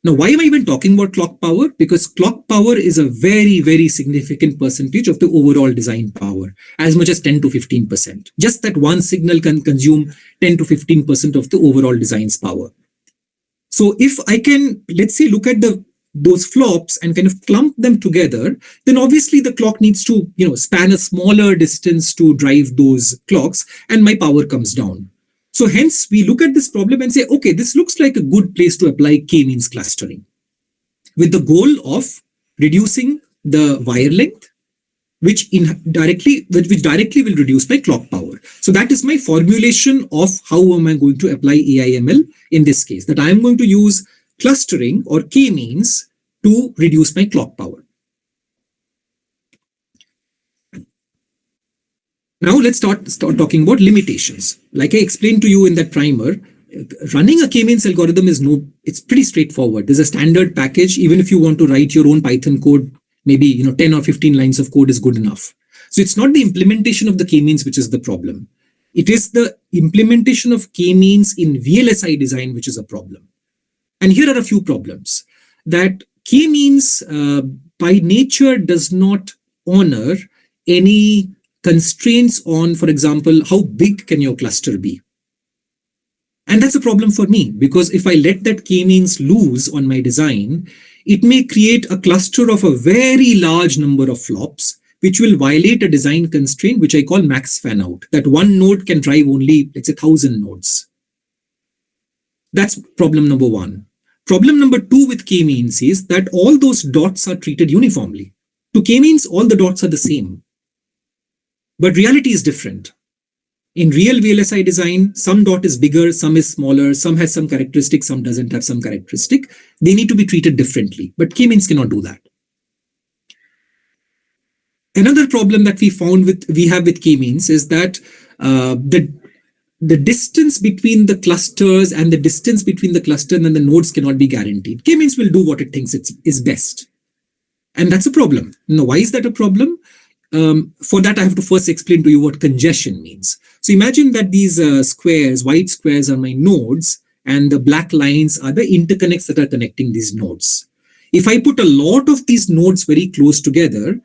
Now, why am I even talking about clock power? Because clock power is a very, very significant percentage of the overall design power, as much as 10 to 15%. Just that one signal can consume 10 to 15% of the overall design's power. So if I can, let's say, look at those flops and kind of clump them together, then obviously the clock needs to, span a smaller distance to drive those clocks, and my power comes down. So hence we look at this problem and say, okay, this looks like a good place to apply K-means clustering, with the goal of reducing the wire length, which directly will reduce my clock power. So that is my formulation of how am I going to apply AI/ML in this case, that I am going to use clustering or K-means to reduce my clock power. Now let's start talking about limitations. Like I explained to you in that primer, running a K-means algorithm it's pretty straightforward. There's a standard package. Even if you want to write your own Python code, maybe 10 or 15 lines of code is good enough. So it's not the implementation of the K-means which is the problem. It is the implementation of K-means in VLSI design which is a problem. And here are a few problems. That K-means by nature does not honor any constraints on, for example, how big can your cluster be? And that's a problem for me, because if I let that K-means loose on my design, it may create a cluster of a very large number of flops, which will violate a design constraint, which I call max fan out, that one node can drive only, let's say, 1,000 nodes. That's problem number 1. Problem number 2 with K-means is that all those dots are treated uniformly. To k-means, all the dots are the same. But reality is different. In real VLSI design, some dot is bigger, some is smaller, some has some characteristic, some doesn't have some characteristic. They need to be treated differently, but k-means cannot do that. Another problem that we have with k-means is that the distance between the clusters and the distance between the cluster and the nodes cannot be guaranteed. K-means will do what it thinks is best. And that's a problem. Now, why is that a problem? For that, I have to first explain to you what congestion means. So imagine that these white squares are my nodes, and the black lines are the interconnects that are connecting these nodes. If I put a lot of these nodes very close together,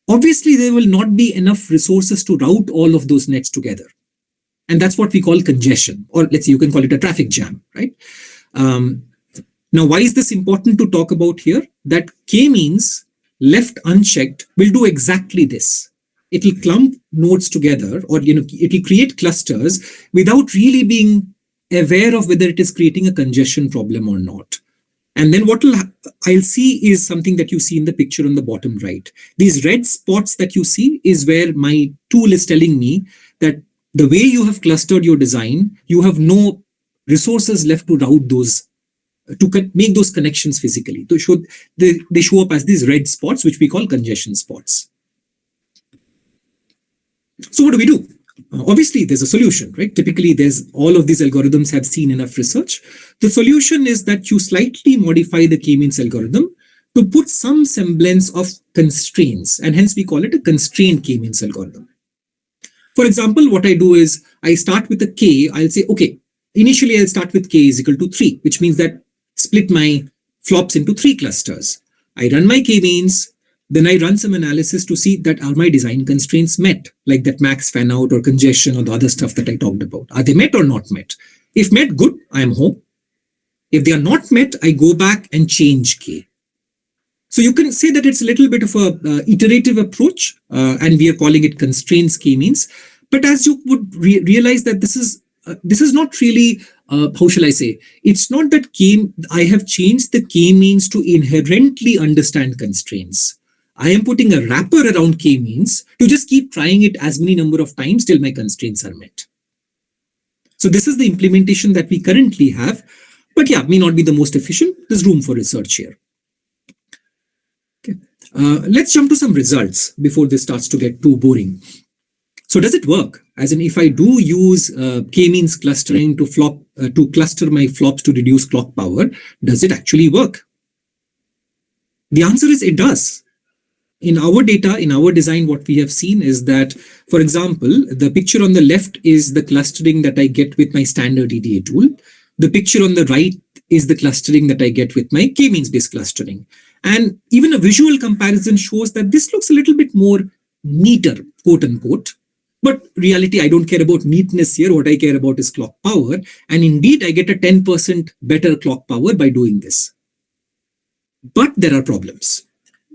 obviously there will not be enough resources to route all of those nets together. And that's what we call congestion, or let's say you can call it a traffic jam, right? Now, why is this important to talk about here? That k-means left unchecked will do exactly this. It will clump nodes together, or it will create clusters without really being aware of whether it is creating a congestion problem or not. And then what I'll see is something that you see in the picture on the bottom right. These red spots that you see is where my tool is telling me that the way you have clustered your design, you have no resources left to route those, to make those connections physically. They show up as these red spots, which we call congestion spots. So what do? Obviously, there's a solution, right? Typically, all of these algorithms have seen enough research. The solution is that you slightly modify the k-means algorithm to put some semblance of constraints, and hence we call it a constrained k-means algorithm. For example, what I do is I start with a k. I'll say, okay, initially I'll start with k is equal to 3, which means that split my flops into 3 clusters. I run my k-means, then I run some analysis to see that are my design constraints met, like that max fan out or congestion or the other stuff that I talked about. Are they met or not met? If met, good, I am home. If they are not met, I go back and change k. So you can say that it's a little bit of a iterative approach, and we are calling it constraints k-means. But as you would realize that this is not really, how shall I say? It's not that I have changed the k-means to inherently understand constraints. I am putting a wrapper around k-means to just keep trying it as many number of times till my constraints are met. So this is the implementation that we currently have. But yeah, may not be the most efficient. There's room for research here. Okay. Let's jump to some results before this starts to get too boring. So does it work? As in, if I do use k-means clustering to cluster my flops to reduce clock power, does it actually work? The answer is it does. In our data, in our design, what we have seen is that, for example, the picture on the left is the clustering that I get with my standard EDA tool. The picture on the right is the clustering that I get with my k-means based clustering. And even a visual comparison shows that this looks a little bit more neater, quote unquote. But reality, I don't care about neatness here. What I care about is clock power. And indeed, I get a 10% better clock power by doing this. But there are problems.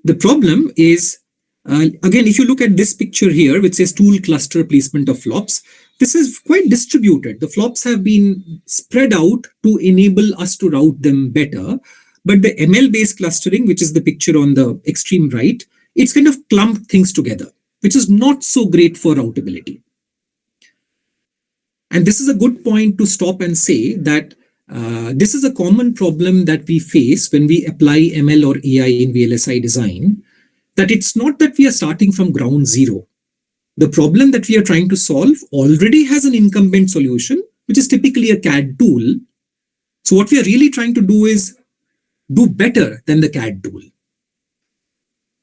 The problem is, again, if you look at this picture here, which says tool cluster placement of flops, this is quite distributed. The flops have been spread out to enable us to route them better. But the ML-based clustering, which is the picture on the extreme right, it's kind of clumped things together, which is not so great for routability. And this is a good point to stop and say that this is a common problem that we face when we apply ML or AI in VLSI design, that it's not that we are starting from ground zero. The problem that we are trying to solve already has an incumbent solution, which is typically a CAD tool. So what we are really trying to do is do better than the CAD tool.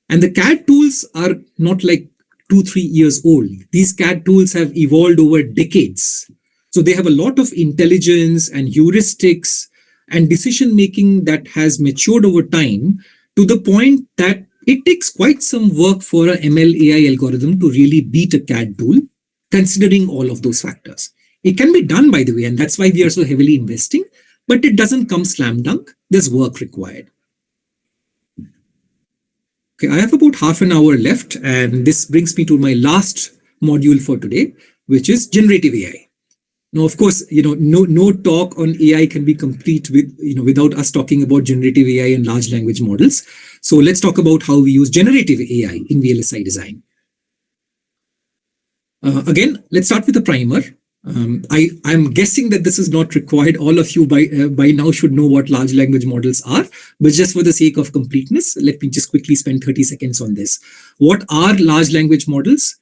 And the CAD tools are not like 2-3 years old. These CAD tools have evolved over decades. So they have a lot of intelligence and heuristics and decision making that has matured over time to the point that it takes quite some work for a ML AI algorithm to really beat a CAD tool, considering all of those factors. It can be done, by the way, and that's why we are so heavily investing, but it doesn't come slam dunk. There's work required. Okay, I have about half an hour left, and this brings me to my last module for today, which is generative AI. Now, of course, no talk on AI can be complete without us talking about generative AI and large language models. So let's talk about how we use generative AI in VLSI design. Again, let's start with a primer. I'm guessing that this is not required. All of you by now should know what large language models are, but just for the sake of completeness, let me just quickly spend 30 seconds on this. What are large language models?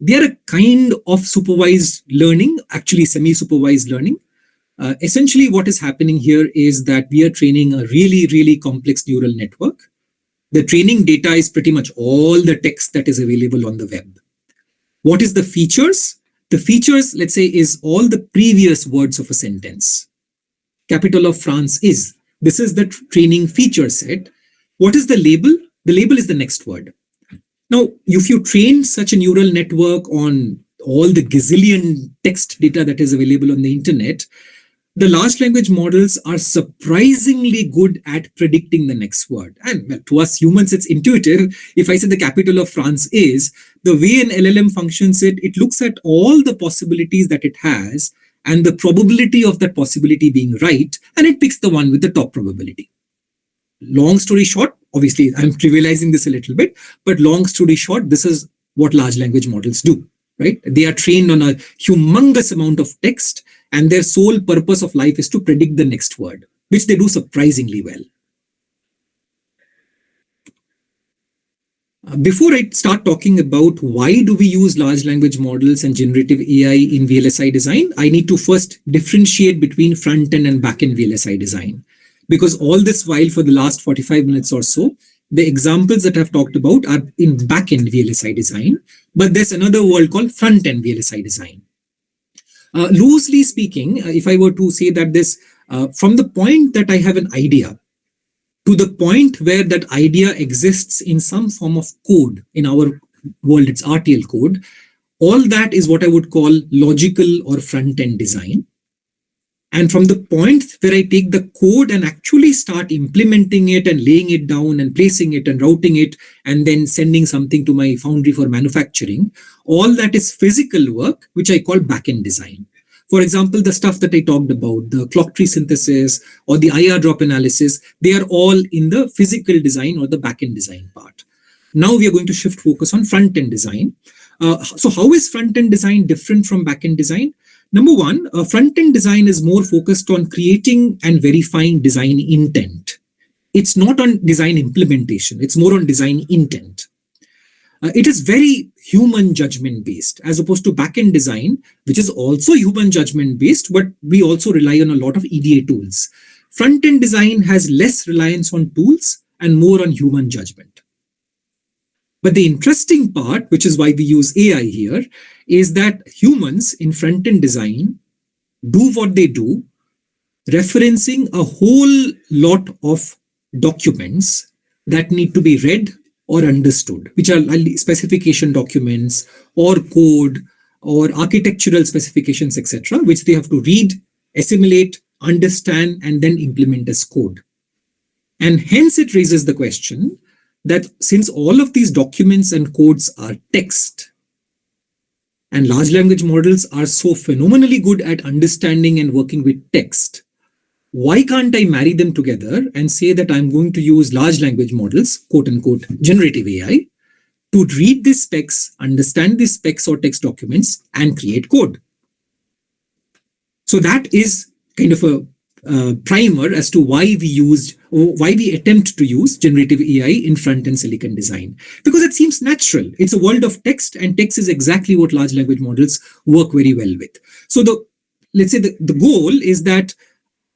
They are a kind of supervised learning, actually semi-supervised learning. Essentially, what is happening here is that we are training a really, really complex neural network. The training data is pretty much all the text that is available on the web. What is the features? The features, let's say, is all the previous words of a sentence. Capital of France is. This is the training feature set. What is the label? The label is the next word. Now, if you train such a neural network on all the gazillion text data that is available on the internet, the large language models are surprisingly good at predicting the next word. And well, to us humans, it's intuitive. If I say the capital of France is, the way an LLM functions it looks at all the possibilities that it has and the probability of that possibility being right, and it picks the one with the top probability. Long story short, obviously, I'm trivializing this a little bit, but long story short, this is what large language models do, right? They are trained on a humongous amount of text, and their sole purpose of life is to predict the next word, which they do surprisingly well. Before I start talking about why do we use large language models and generative AI in VLSI design, I need to first differentiate between front-end and back-end VLSI design. Because all this while, for the last 45 minutes or so, the examples that I've talked about are in back-end VLSI design, but there's another world called front-end VLSI design. Loosely speaking, if I were to say that this, from the point that I have an idea to the point where that idea exists in some form of code, in our world, it's RTL code, all that is what I would call logical or front-end design. And from the point where I take the code and actually start implementing it and laying it down and placing it and routing it and then sending something to my foundry for manufacturing, all that is physical work, which I call back-end design. For example, the stuff that I talked about, the clock tree synthesis or the IR drop analysis, they are all in the physical design or the back-end design part. Now we are going to shift focus on front-end design. So how is front-end design different from back-end design? Number one, front-end design is more focused on creating and verifying design intent. It's not on design implementation. It's more on design intent. It is very human judgment based as opposed to back-end design, which is also human judgment based, but we also rely on a lot of EDA tools. Front-end design has less reliance on tools and more on human judgment. But the interesting part, which is why we use AI here, is that humans in front-end design do what they do, referencing a whole lot of documents that need to be read or understood, which are specification documents or code or architectural specifications, etc., which they have to read, assimilate, understand, and then implement as code. And hence it raises the question that since all of these documents and codes are text, and large language models are so phenomenally good at understanding and working with text, why can't I marry them together and say that I'm going to use large language models, quote unquote, generative AI, to read these specs, understand these specs or text documents, and create code? So that is kind of a primer as to why we attempt to use generative AI in front-end silicon design, because it seems natural. It's a world of text, and text is exactly what large language models work very well with. So let's say the goal is that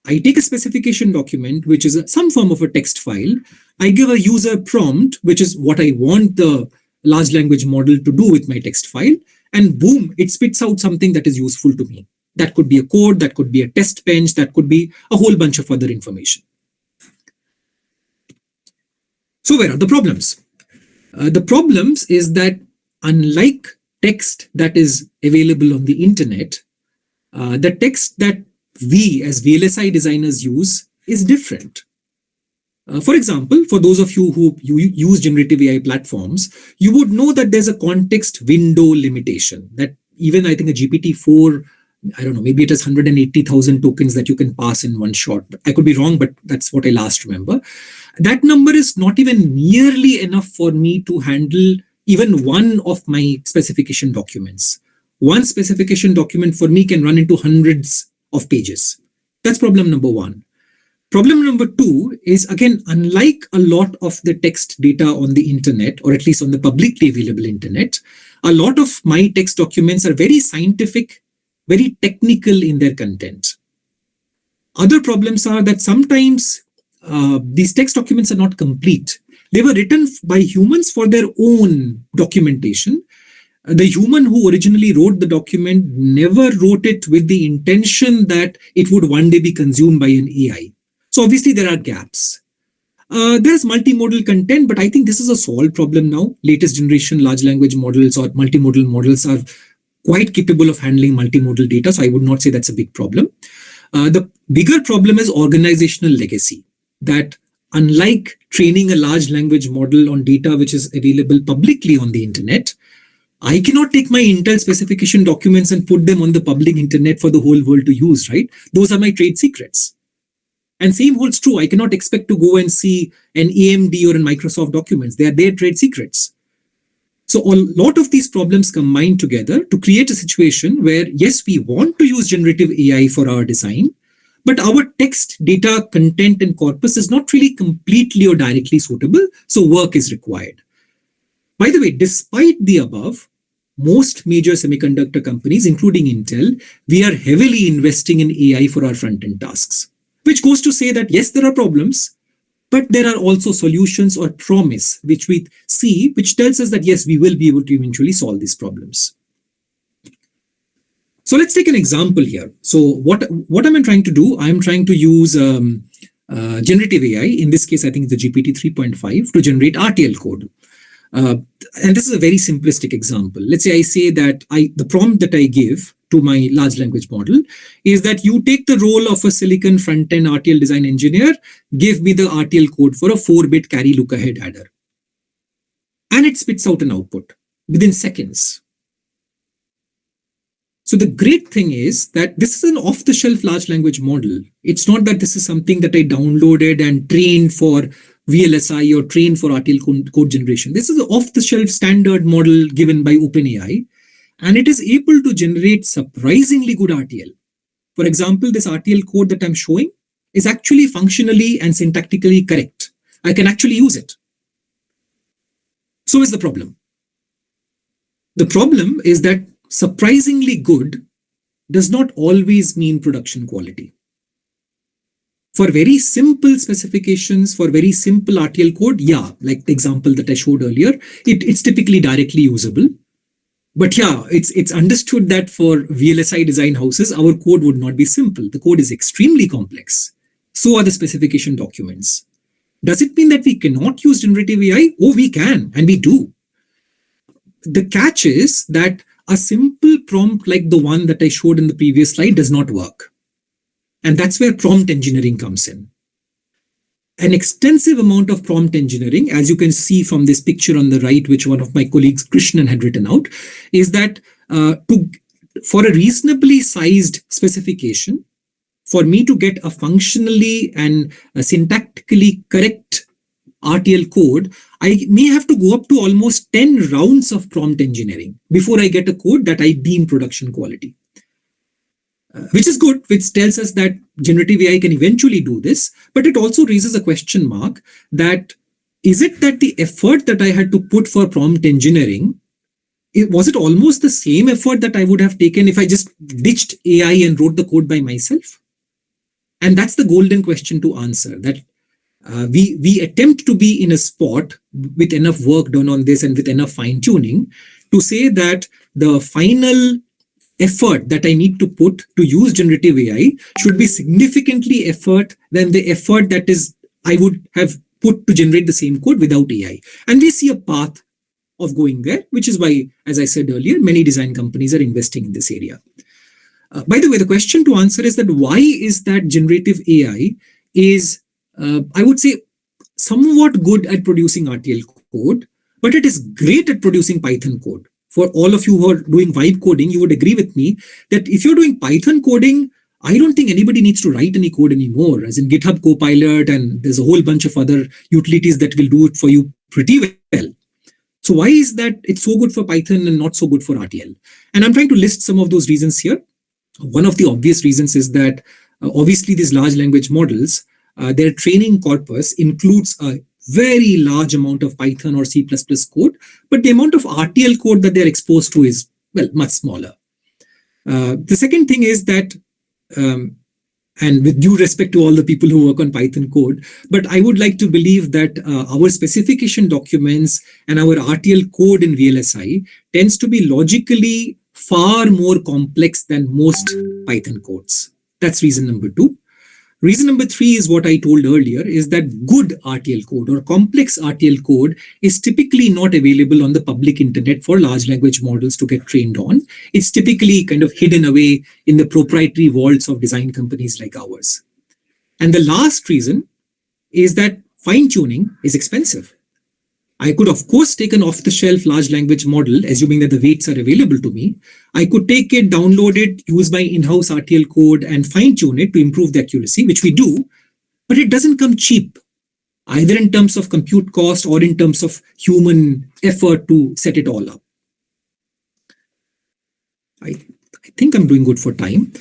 I take a specification document, which is some form of a text file. I give a user prompt, which is what I want the large language model to do with my text file, and boom, it spits out something that is useful to me. That could be a code, that could be a test bench, that could be a whole bunch of other information. So where are the problems? The problems is that unlike text that is available on the internet, the text that we as VLSI designers use is different. For example, for those of you who use generative AI platforms, you would know that there's a context window limitation that even I think a GPT-4 I don't know, maybe it is 180,000 tokens that you can pass in one shot. I could be wrong, but that's what I last remember. That number is not even nearly enough for me to handle even one of my specification documents. One specification document for me can run into hundreds of pages. That's problem number one. Problem number two is, again, unlike a lot of the text data on the internet, or at least on the publicly available internet, a lot of my text documents are very scientific, very technical in their content. Other problems are that sometimes these text documents are not complete. They were written by humans for their own documentation. The human who originally wrote the document never wrote it with the intention that it would one day be consumed by an AI. So obviously there are gaps. There's multimodal content, but I think this is a solved problem now. Latest generation large language models or multimodal models are quite capable of handling multimodal data, so I would not say that's a big problem. The bigger problem is organizational legacy, that unlike training a large language model on data which is available publicly on the internet, I cannot take my Intel specification documents and put them on the public internet for the whole world to use, right? Those are my trade secrets. And same holds true. I cannot expect to go and see an AMD or a Microsoft documents. They are their trade secrets. So a lot of these problems combine together to create a situation where, yes, we want to use generative AI for our design, but our text, data, content, and corpus is not really completely or directly suitable. So work is required. By the way, despite the above, most major semiconductor companies, including Intel, we are heavily investing in AI for our front-end tasks, which goes to say that, yes, there are problems, but there are also solutions or promise which we see, which tells us that, yes, we will be able to eventually solve these problems. So let's take an example here. So what am I trying to do? I'm trying to use generative AI. In this case, I think it's the GPT 3.5 to generate RTL code. And this is a very simplistic example. Let's say I say that the prompt that I give to my large language model is that you take the role of a silicon front-end RTL design engineer, give me the RTL code for a 4-bit carry look-ahead adder. And it spits out an output within seconds. So the great thing is that this is an off-the-shelf large language model. It's not that this is something that I downloaded and trained for VLSI or trained for RTL code generation. This is an off-the-shelf standard model given by OpenAI, and it is able to generate surprisingly good RTL. For example, this RTL code that I'm showing is actually functionally and syntactically correct. I can actually use it. So is the problem. The problem is that surprisingly good does not always mean production quality. For very simple specifications, for very simple RTL code, yeah, like the example that I showed earlier, it's typically directly usable. But yeah, it's understood that for VLSI design houses, our code would not be simple. The code is extremely complex. So are the specification documents. Does it mean that we cannot use generative AI? Oh, we can, and we do. The catch is that a simple prompt like the one that I showed in the previous slide does not work. And that's where prompt engineering comes in. An extensive amount of prompt engineering, as you can see from this picture on the right, which one of my colleagues, Krishnan, had written out, is that for a reasonably sized specification, for me to get a functionally and a syntactically correct RTL code, I may have to go up to almost 10 rounds of prompt engineering before I get a code that I deem production quality. Which is good, which tells us that generative AI can eventually do this, but it also raises a question mark that, is it that the effort that I had to put for prompt engineering, was it almost the same effort that I would have taken if I just ditched AI and wrote the code by myself? And that's the golden question to answer, that we attempt to be in a spot with enough work done on this and with enough fine tuning to say that the final effort that I need to put to use generative AI should be significantly effort than the effort that I would have put to generate the same code without AI. And we see a path of going there, which is why, as I said earlier, many design companies are investing in this area. By the way, the question to answer is that why is that generative AI is, I would say, somewhat good at producing RTL code, but it is great at producing Python code. for all of you who are doing vibe coding, you would agree with me that if you're doing Python coding, I don't think anybody needs to write any code anymore, as in GitHub Copilot, and there's a whole bunch of other utilities that will do it for you pretty well. So why is that it's so good for Python and not so good for RTL? And I'm trying to list some of those reasons here. One of the obvious reasons is that obviously these large language models, their training corpus includes a very large amount of Python or C++ code, but the amount of RTL code that they're exposed to is, well, much smaller. The second thing is that, and with due respect to all the people who work on Python code, but I would like to believe that our specification documents and our RTL code in VLSI tends to be logically far more complex than most Python codes. That's reason number 2. Reason number 3 is what I told earlier, is that good RTL code or complex RTL code is typically not available on the public internet for large language models to get trained on. It's typically kind of hidden away in the proprietary vaults of design companies like ours. And the last reason is that fine-tuning is expensive. I could, of course, take an off-the-shelf large language model, assuming that the weights are available to me. I could take it, download it, use my in-house RTL code, and fine-tune it to improve the accuracy, which we do, but it doesn't come cheap, either in terms of compute cost or in terms of human effort to set it all up. I think I'm doing good for time.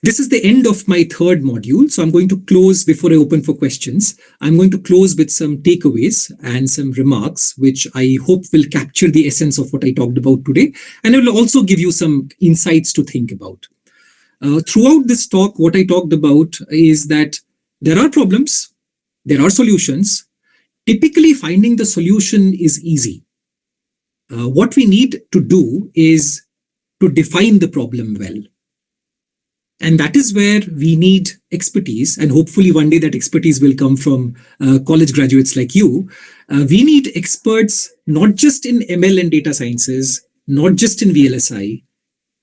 This is the end of my third module, so I'm going to close before I open for questions. I'm going to close with some takeaways and some remarks, which I hope will capture the essence of what I talked about today, and I will also give you some insights to think about. Throughout this talk, what I talked about is that there are problems, there are solutions. Typically, finding the solution is easy. What we need to do is to define the problem well. And that is where we need expertise. And hopefully one day that expertise will come from college graduates like you. We need experts, not just in ML and data sciences, not just in VLSI.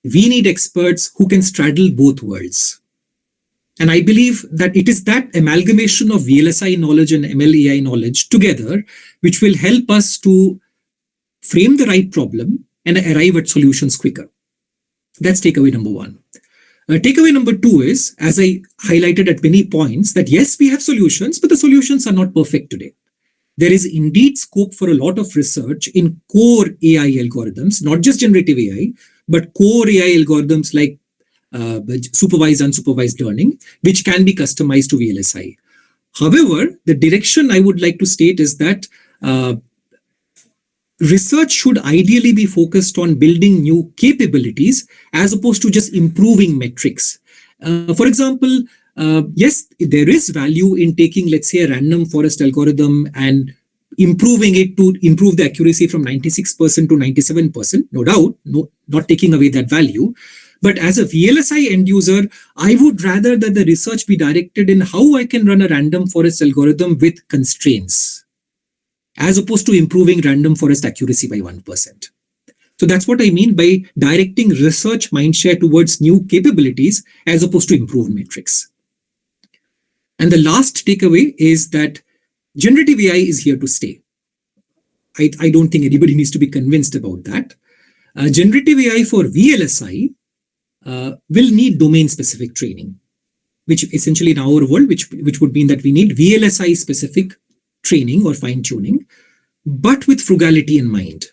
We need experts who can straddle both worlds. And I believe that it is that amalgamation of VLSI knowledge and ML AI knowledge together, which will help us to frame the right problem and arrive at solutions quicker. That's takeaway number 1. Takeaway number 2 is, as I highlighted at many points, that yes, we have solutions, but the solutions are not perfect today. There is indeed scope for a lot of research in core AI algorithms, not just generative AI, but core AI algorithms like supervised, unsupervised learning, which can be customized to VLSI. However, the direction I would like to state is that research should ideally be focused on building new capabilities as opposed to just improving metrics. For example, yes, there is value in taking, let's say, a random forest algorithm and improving it to improve the accuracy from 96% to 97%, no doubt, not taking away that value. But as a VLSI end user, I would rather that the research be directed in how I can run a random forest algorithm with constraints, as opposed to improving random forest accuracy by 1%. So that's what I mean by directing research mindshare towards new capabilities as opposed to improved metrics. And the last takeaway is that generative AI is here to stay. I don't think anybody needs to be convinced about that. Generative AI for VLSI will need domain-specific training, which essentially in our world, which would mean that we need VLSI-specific training or fine-tuning, but with frugality in mind.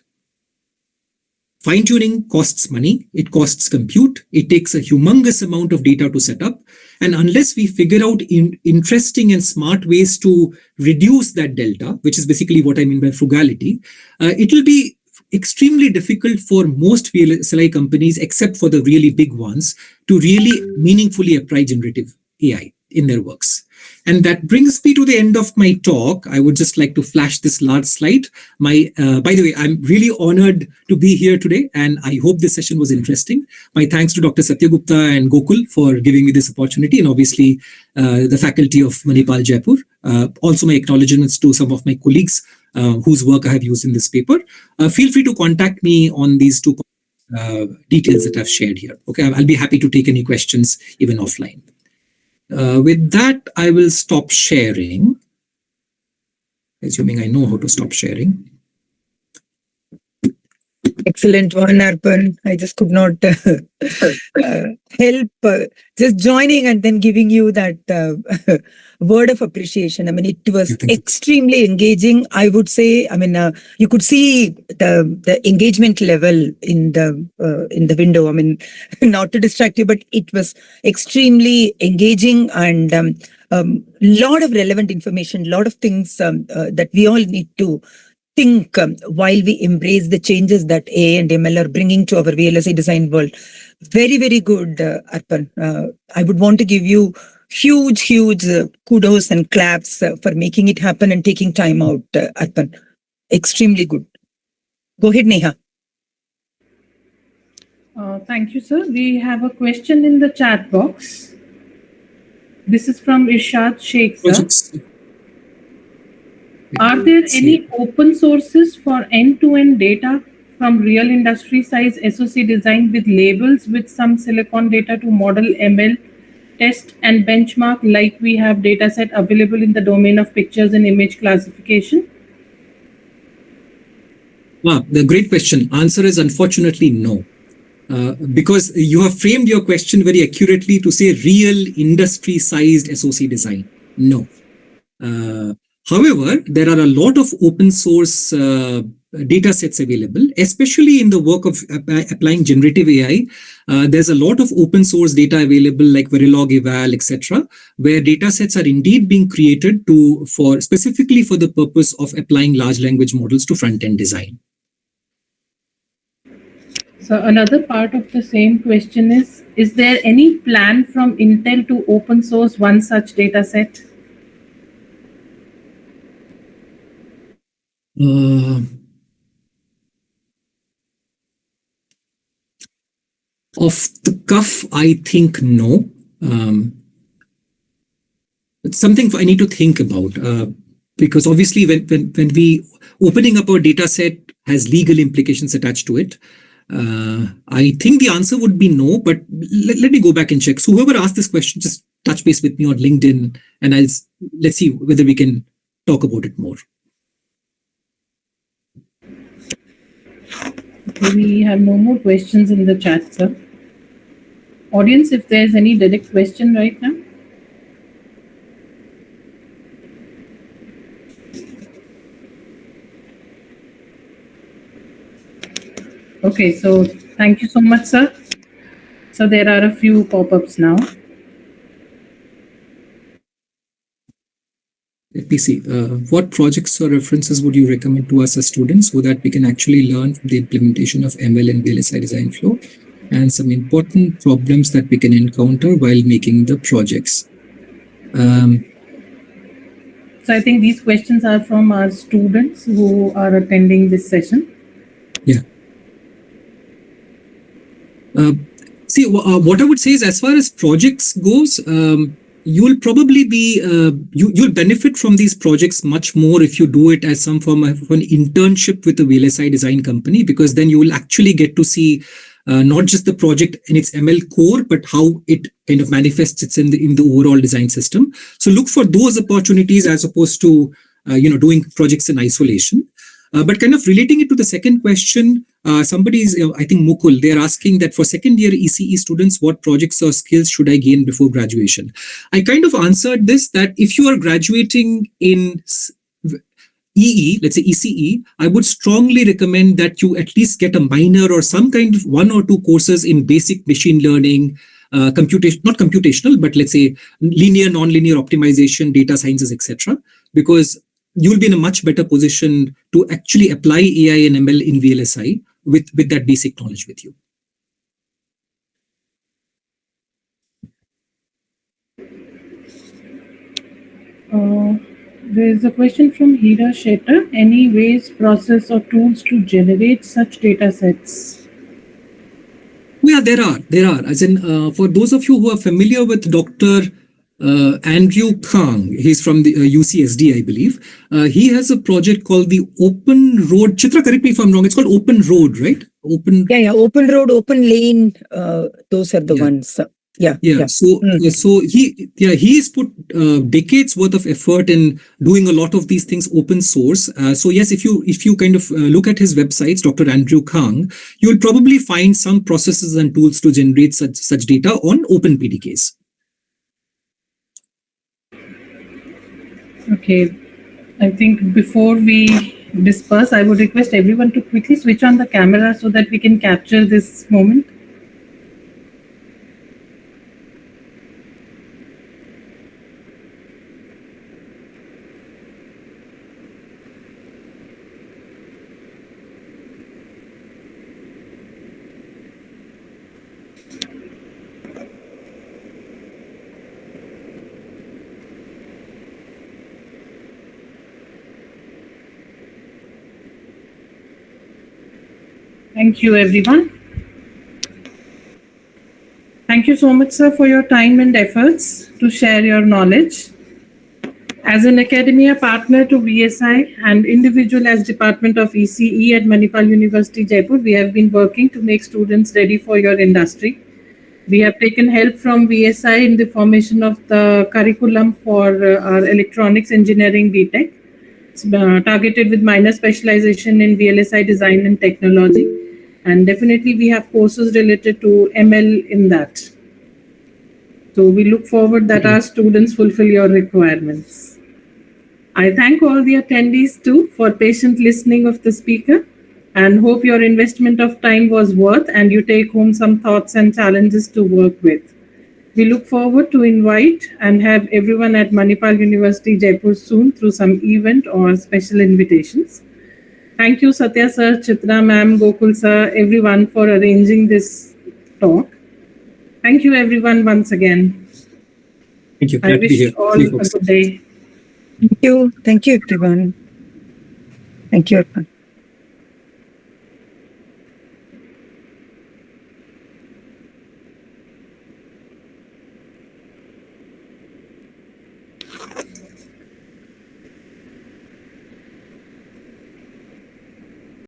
Fine-tuning costs money, it costs compute, it takes a humongous amount of data to set up, and unless we figure out interesting and smart ways to reduce that delta, which is basically what I mean by frugality, it will be extremely difficult for most VLSI companies, except for the really big ones, to really meaningfully apply generative AI in their works. And that brings me to the end of my talk. I would just like to flash this last slide. By the way, I'm really honored to be here today, and I hope this session was interesting. My thanks to Dr. Satyagupta and Gokul for giving me this opportunity, and obviously the faculty of Manipal Jaipur. Also my acknowledgements to some of my colleagues whose work I have used in this paper. Feel free to contact me on these two details that I've shared here. Okay, I'll be happy to take any questions even offline. With that, I will stop sharing, assuming I know how to stop sharing. Excellent one, Arpan. I just could not help just joining and then giving you that word of appreciation. I mean, it was Thank you. extremely engaging. I would say. I mean, you could see the engagement level in the window. I mean, not to distract you, but it was extremely engaging and lot of relevant information, lot of things that we all need to think while we embrace the changes that AI and ML are bringing to our VLSI design world. Very, very good, Arpan. I would want to give you huge kudos and claps for making it happen and taking time out, Arpan. Extremely good. Go ahead, Neha. Thank you, sir. We have a question in the chat box. This is from Irshad Sheikh, sir. Are there any open sources for end-to-end data from real industry size SoC design with labels with some silicon data to model ML, test and benchmark like we have dataset available in the domain of pictures and image classification? Wow, the great question. Answer is unfortunately no. Because you have framed your question very accurately to say real industry-sized SoC design. No. However, there are a lot of open source data sets available, especially in the work of applying generative AI. There's a lot of open source data available like Verilog, Eval, etc., where data sets are indeed being created specifically for the purpose of applying large language models to front-end design. So another part of the same question is there any plan from Intel to open source one such data set? Off the cuff, I think no. It's something I need to think about because obviously when we opening up our data set has legal implications attached to it. I think the answer would be no, but let me go back and check. So whoever asked this question, just touch base with me on LinkedIn and let's see whether we can talk about it more. Okay, we have no more questions in the chat, sir. Audience, if there's any direct question right now. Okay, so thank you so much, sir. So there are a few pop-ups now. Let me see. What projects or references would you recommend to us as students so that we can actually learn from the implementation of ML and VLSI design flow and some important problems that we can encounter while making the projects? So I think these questions are from our students who are attending this session. Yeah. See, what I would say is as far as projects goes, you'll probably be, you'll benefit from these projects much more if you do it as some form of an internship with a VLSI design company, because then you will actually get to see not just the project in its ML core, but how it kind of manifests it's in the overall design system. So look for those opportunities as opposed to, doing projects in isolation. But kind of relating it to the second question, somebody's, I think Mukul, they're asking that for second year ECE students, what projects or skills should I gain before graduation? I kind of answered this, that if you are graduating in EE, let's say ECE, I would strongly recommend that you at least get a minor or some kind of 1 or 2 courses in basic machine learning, not computational, but let's say linear, non-linear optimization, data sciences, etc. Because you'll be in a much better position to actually apply AI and ML in VLSI with that basic knowledge with you. There's a question from Hira Shetter. Any ways, process or tools to generate such data sets? Yeah, there are. As in, for those of you who are familiar with Dr. Andrew Kang, he's from the UCSD, I believe. He has a project called the Open Road. Chitra, correct me if I'm wrong. It's called Open Road, right? Yeah. Open Road, Open Lane. Those are the ones. Yeah. So he's put decades worth of effort in doing a lot of these things open source. So yes, if you kind of look at his websites, Dr. Andrew Kang, you'll probably find some processes and tools to generate such data on open PDKs. Okay, I think before we disperse, I would request everyone to quickly switch on the camera so that we can capture this moment. Thank you, everyone. Thank you so much, sir, for your time and efforts to share your knowledge. As an academia partner to VSI and individual as Department of ECE at Manipal University, Jaipur, we have been working to make students ready for your industry. We have taken help from VSI in the formation of the curriculum for our electronics engineering BTech. It's targeted with minor specialization in VLSI design and technology. And definitely we have courses related to ML in that. So we look forward that our students fulfill your requirements. I thank all the attendees too for patient listening of the speaker and hope your investment of time was worth and you take home some thoughts and challenges to work with. We look forward to invite and have everyone at Manipal University Jaipur soon through some event or special invitations. Thank you, Satya sir, Chitra ma'am, Gokul sir, everyone for arranging this talk. Thank you, everyone, once again. Thank you. I wish you all a good day. Thank you. Thank you, everyone. Thank you, everyone.